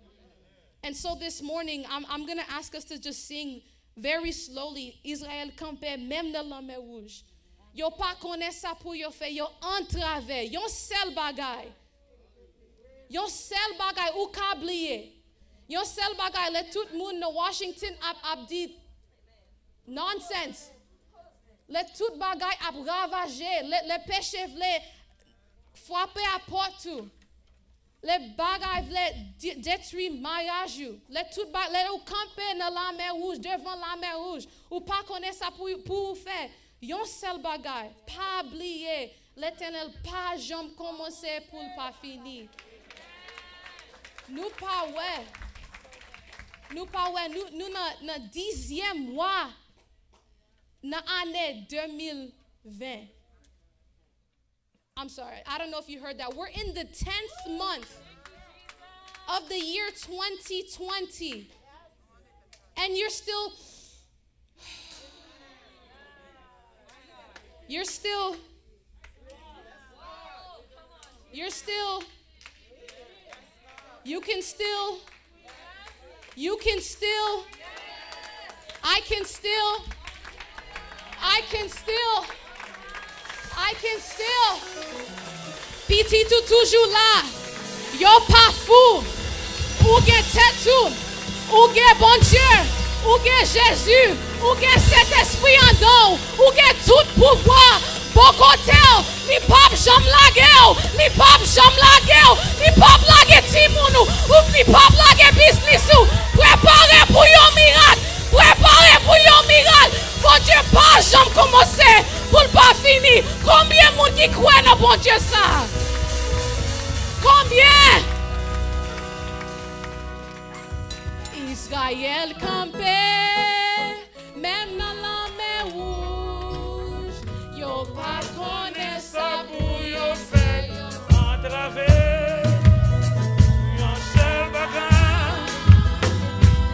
And so this morning, I'm going to ask us to just sing very slowly. Israël campé même dans la mer rouge. Yo pas connaît ça pour yo fait, yo entravé, yo seul bagay. Yon seul bagay ou kabliye. Yon seul bagay le tout moun de Washington ap dit nonsense. Le tout bagay ap ravagé, le péché vle frapper à porte tout. Le bagay vle détruire mariage you. Le tout bagay le ou camper dans la mer rouge, devant la mer rouge. Ou pas connaître ça pour faire. Yon seul bagay, pas oublier. L'Éternel pas jamais commencer pour pas finir. Nous pas ouais. Nous dans 10e mois dans l'année 2020. I'm sorry, I don't know if you heard that. We're in the 10th month of the year 2020. And you're still You're still, you can still, I can still, Petit tout toujours là. Yo pas fou. Ou gen tête tout. Ou gen bon Dieu. Ou gen Jésus. Ou gen Saint-Esprit en don. Ou gen tout pouvoir. Bon côté. Li pap jam lage. Li pap jam lage. Li pap lage timounou. Ou li pap lage business ou. Préparez pour yon miracle. Préparez pour yon miracle. Bon Dieu pas jam commencer. Pour pas finir. Combien de monde qui croit dans bon Dieu ça? Combien? Israël campé, même dans la mer rouge, yo pas connaît ça pour yo faire entraver, yon seul bagage,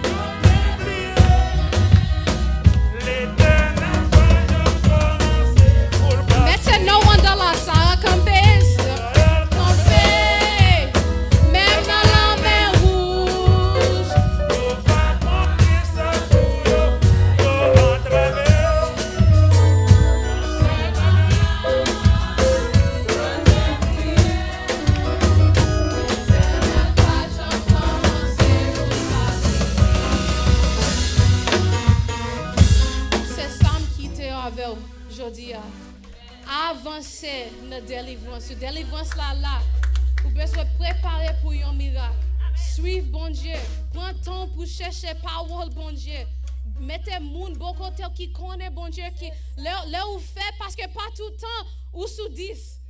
yo déplié, l'éternel va yo commencer pour le bas. Mettez no one dans la salle campé. Avancer dans délivrance. Délivrance là. Vous besoin préparer pour un miracle. Suivre bon Dieu. Prends temps pour chercher parole bon Dieu. Mettez moun bon côté qui connaît bon Dieu qui là où fait parce que pas tout le temps ou sous 10.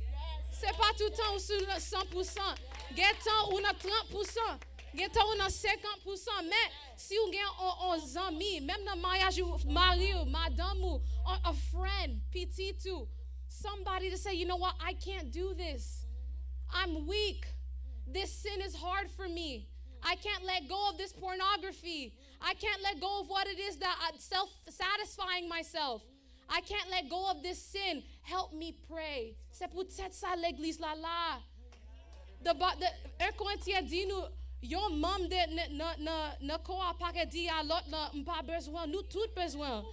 C'est pas tout le temps ou sous 100%. Get temps ou dans 30%. Get temps ou dans 50%. Mais si vous avez un ami, même dans le mariage, mari, madame ou a friend, petit tout. Somebody to say, you know what, I can't do this. I'm weak. This sin is hard for me. I can't let go of this pornography. I can't let go of what it is that I'm self-satisfying myself. I can't let go of this sin. Help me pray. C'est peut-être ça l'église là. The 1 Corinthiens dit nous, yon membre de quoi pas dit à l'autre pas besoin, nous tous besoin.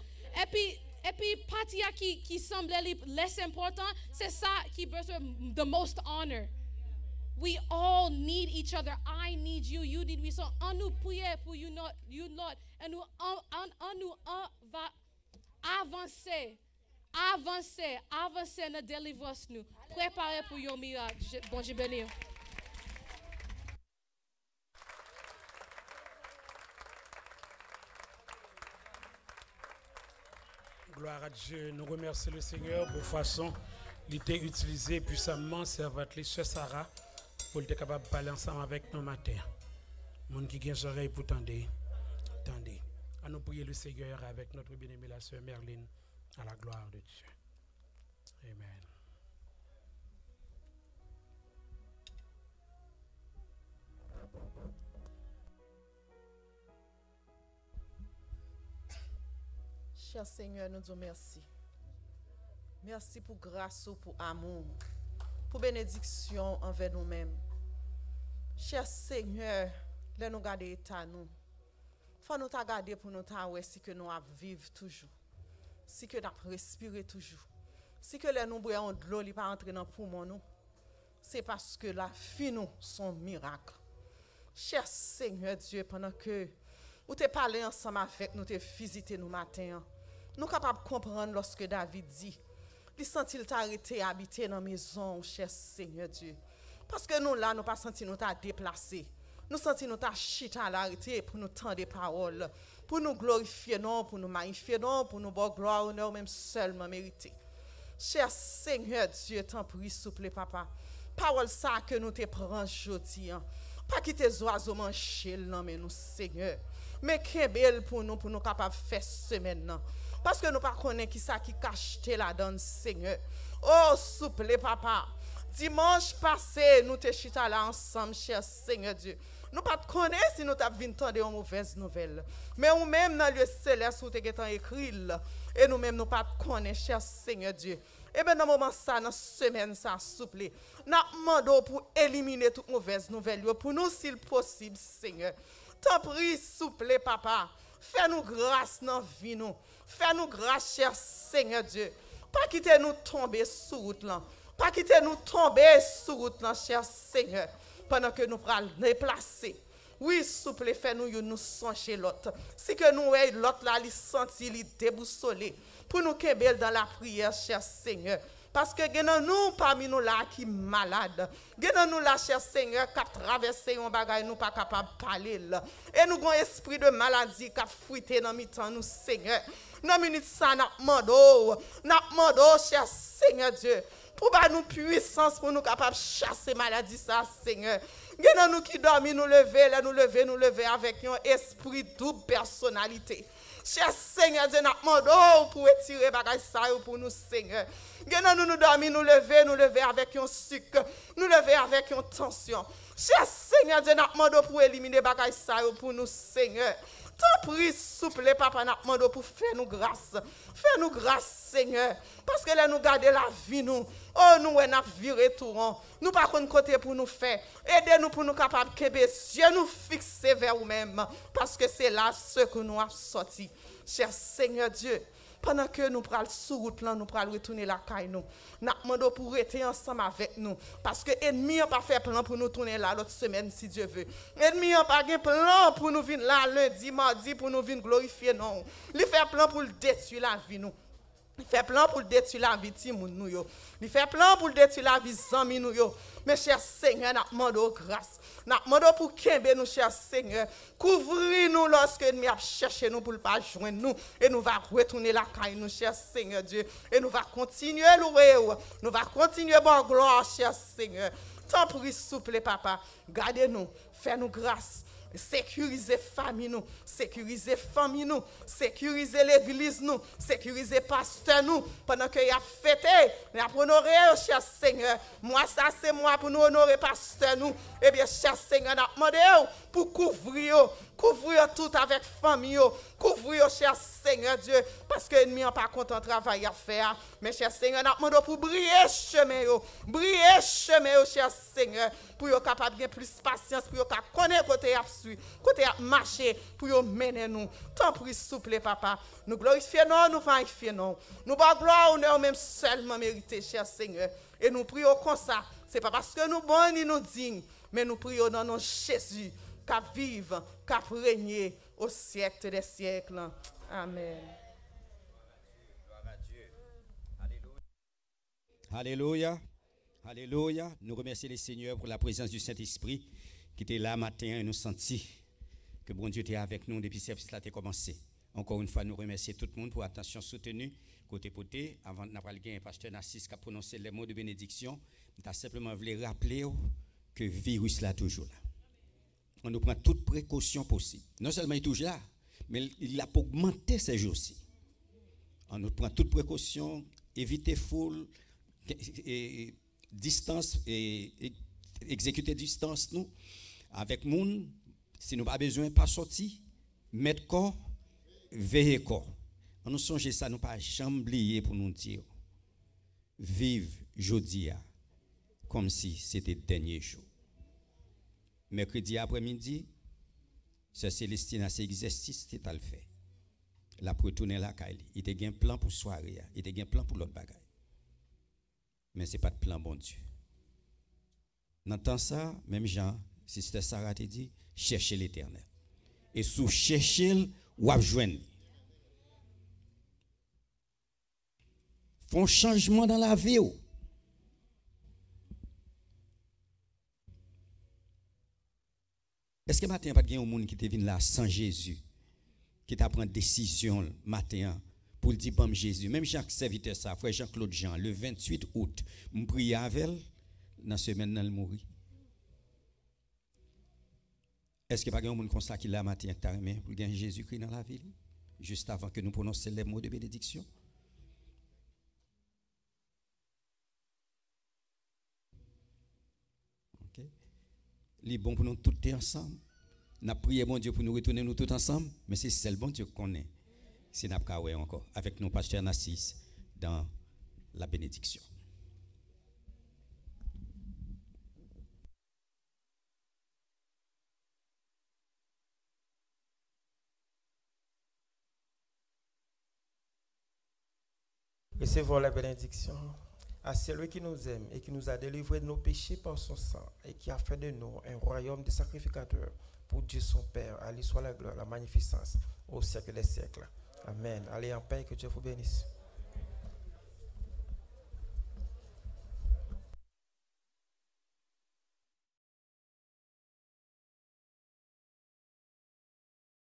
Et puis, partie qui semble less important, c'est ça qui besoin the most honor. We all need each other. I need you. You need me. So, on nous prier pour you, Lord. Et nous, va avancer dans la délivrance nous. Préparer pour un miracle. Bon Dieu béni. Gloire à Dieu. Nous remercions le Seigneur pour façon il était utilisé puissamment servante Sœur Sarah pour être capable de parler ensemble avec nous matin. Monde qui a des oreilles pour tendre. À nous prier le Seigneur avec notre bien-aimée la sœur Merline à la gloire de Dieu. Amen. Cher Seigneur, nous disons merci. Merci pour grâce, pour amour, pour bénédiction envers nous-mêmes. Cher Seigneur, là nous garder état nous. Faut nous garder pour nous ouais si que nous vivre toujours. Si que nous respirer toujours. Si que là nous boire de l'eau, il pas entrer dans poumon nous. C'est parce que la vie nous son miracle. Cher Seigneur Dieu, pendant que vous te parlé ensemble avec nous, te visité nous matin. Nous capables de comprendre lorsque David dit, il sentit t'arrêter habiter dans la maison, cher Seigneur Dieu. Parce que nous là, nous pas senti nous t'a déplacé. Nous senti nous t'a chita à l'arrêter pour nous tendre des paroles, pour nous glorifier non, pour nous magnifier non, pour nous bon gloire honneur même seulement mérité. Cher Seigneur Dieu, t'en prie souple papa. Parole ça que nous te prend aujourd'hui. Pas quitter les oiseaux manger non mais nous Seigneur. Mais qu'est belle pour nous capables de faire semaine. Parce que nous ne connaissons pas qui ça qui cache la donne, Seigneur. Oh, souple, papa. Dimanche passé, nous te chita là ensemble, cher Seigneur Dieu. Nous ne connaissons pas si nous avons entendre une mauvaise nouvelle. Mais nous même dans le céleste, nous avons écrit. et nous-mêmes nous pas connaître, cher Seigneur Dieu. Et bien, dans le moment ça, dans la semaine, ça souple. Nous demandons pour éliminer toute mauvaise nouvelle. Pour nous, s'il possible, Seigneur. T'en prie, souple, papa. Fais-nous grâce dans la vie, nous. Fais-nous grâce, cher Seigneur Dieu. Pas quitter nous tomber sous route là. Pas quitter nous tomber sous route là, cher Seigneur. Pendant que nous allons déplacer. Oui, souple, fais-nous nous songer l'autre. Si que nous voyons l'autre là, il senti, il déboussolé. Pour nous kembel dans la prière, cher Seigneur. Parce que nous parmi nous là qui malade. Nous là, cher Seigneur, qui a traversé un bagage, nous pas capable de parler. Et nous avons un esprit de maladie qui a fuité dans le temps, nous, Seigneur. Dans minute ça, nous demandons, cher Seigneur Dieu, pour nous puissance, pour nous capables de chasser maladie, ça, Seigneur. Nous qui dormons, nous lever avec un esprit double personnalité. Cher Seigneur, Dieu, nous demandons pour retirer bagage ça pour nous, Seigneur. Nous dormons, nous lever avec un sucre, nous lever avec une tension. Cher Seigneur, Dieu, nous demandons pour éliminer bagage ça pour nous, Seigneur. T'en prie, souple, papa, nous demandons pour faire nous grâce. Fais nous grâce, Seigneur. Parce que là, nous gardons la vie, nous. Oh, nous, on a viré tout. Nous, par contre, côté pour nous faire. Aidez-nous pour nous capables de Dieu nous fixer vers nous-mêmes. Parce que c'est là ce que nous avons sorti. Cher Seigneur Dieu, pendant que nous prenons sous route, nous prenons retourner la caille, nous demandons pour rester ensemble avec nous. Parce que l'ennemi n'a pas fait plan pour nous tourner là l'autre semaine, si Dieu veut. L'ennemi n'a pas fait plan pour nous venir là lundi, mardi, pour nous venir glorifier, non. Il fait plan pour détruire la vie, nous. Il fait plan pour détruire la vie de nous. Il fait plan pour détruire la vie de nous. Mais cher Seigneur, nous demandons grâce. Nous demandons pour Kembe nous, cher Seigneur. Couvrir-nous lorsque nous avons cherché nous pour ne pas joindre nous. Et nous allons retourner la caille, nous, cher Seigneur Dieu. Et nous allons continuer à louer. Nous allons continuer à bonne gloire, cher Seigneur. Tant pis, souple, papa. Gardez-nous. Fais-nous grâce. Sécuriser famille nous, sécuriser famille nous, sécuriser l'église nous, sécuriser pasteur nous, pendant que y a fêté, y a honoré, cher Seigneur. Moi, ça c'est moi pour nous honorer pasteur nous. Eh bien, cher Seigneur, nous demandons pour couvrir tout avec famille, couvrir, cher Seigneur Dieu, parce que l'ennemi n'a pas content de travail à faire. Mais, cher Seigneur, nous demandons pour briller chemin, cher Seigneur, pour être capable de plus patience, pour être connaître côté à marcher, pour mener nous. Tant pis, souple, papa. Nous glorifions, nous magnifions. Nous bas gloire, nous même seulement mérité, cher Seigneur. Et nous prions comme ça. Ce n'est pas parce que nous bons ni nous dignes, mais nous prions dans nos Jésus, qu'à vivre, qu'à régner au siècle des siècles. Amen. Alléluia. Alléluia. Nous remercions les Seigneurs pour la présence du Saint-Esprit qui était là matin et nous sentit que bon Dieu était avec nous depuis que le service a commencé. Encore une fois, nous remercions tout le monde pour l'attention soutenue. Côté poté, avant de nous parler, pasteur Narcisse qui a prononcé les mots de bénédiction, nous simplement voulu rappeler que le virus là toujours là. On nous prend toute précaution possible. Non seulement il est toujours là, mais il a augmenté ces jours-ci. On nous prend toute précaution, éviter foule, distance et exécuter distance nous avec moun. Si nous pas besoin pas sortir, mettre corps, veiller corps. On nous songe ça, nous pas jamais oublier pour nous dire vive jodia comme si c'était le dernier jour. Mercredi après-midi, ce Célestine a ses exercices, c'est à le faire. La pour retourner la caille. Il était un plan pour soirée, il était un plan pour l'autre bagaille. Mais ce n'est pas de plan bon Dieu. Dans temps ça, même Jean, Sister Sarah te dit, cherchez l'Éternel. Et sous chercher, ou à joindre. Font changement dans la vie. Est-ce que matin, pas de monde qui te vient là sans Jésus, qui t'a pris décision matin pour le dire bon Jésus, même Jacques serviteur ça, frère Jean-Claude Jean, le 28 août, je priais avec elle, dans la semaine dans le mourir. Est-ce que pas de monde comme ça qui l'a matin pour gagner Jésus-Christ dans la ville, juste avant que nous prononcions les mots de bénédiction? Il est bon pour nous tous ensemble. Nous prions bon Dieu pour nous retourner nous tous ensemble, mais c'est seul bon Dieu qu'on connaît. Si nous avons encore avec nous, pasteur Nassis, dans la bénédiction. Recevons la bénédiction à celui qui nous aime et qui nous a délivrés de nos péchés par son sang et qui a fait de nous un royaume de sacrificateurs pour Dieu son Père. À lui soit la gloire, la magnificence au siècle des siècles. Amen. Allez en paix, que Dieu vous bénisse.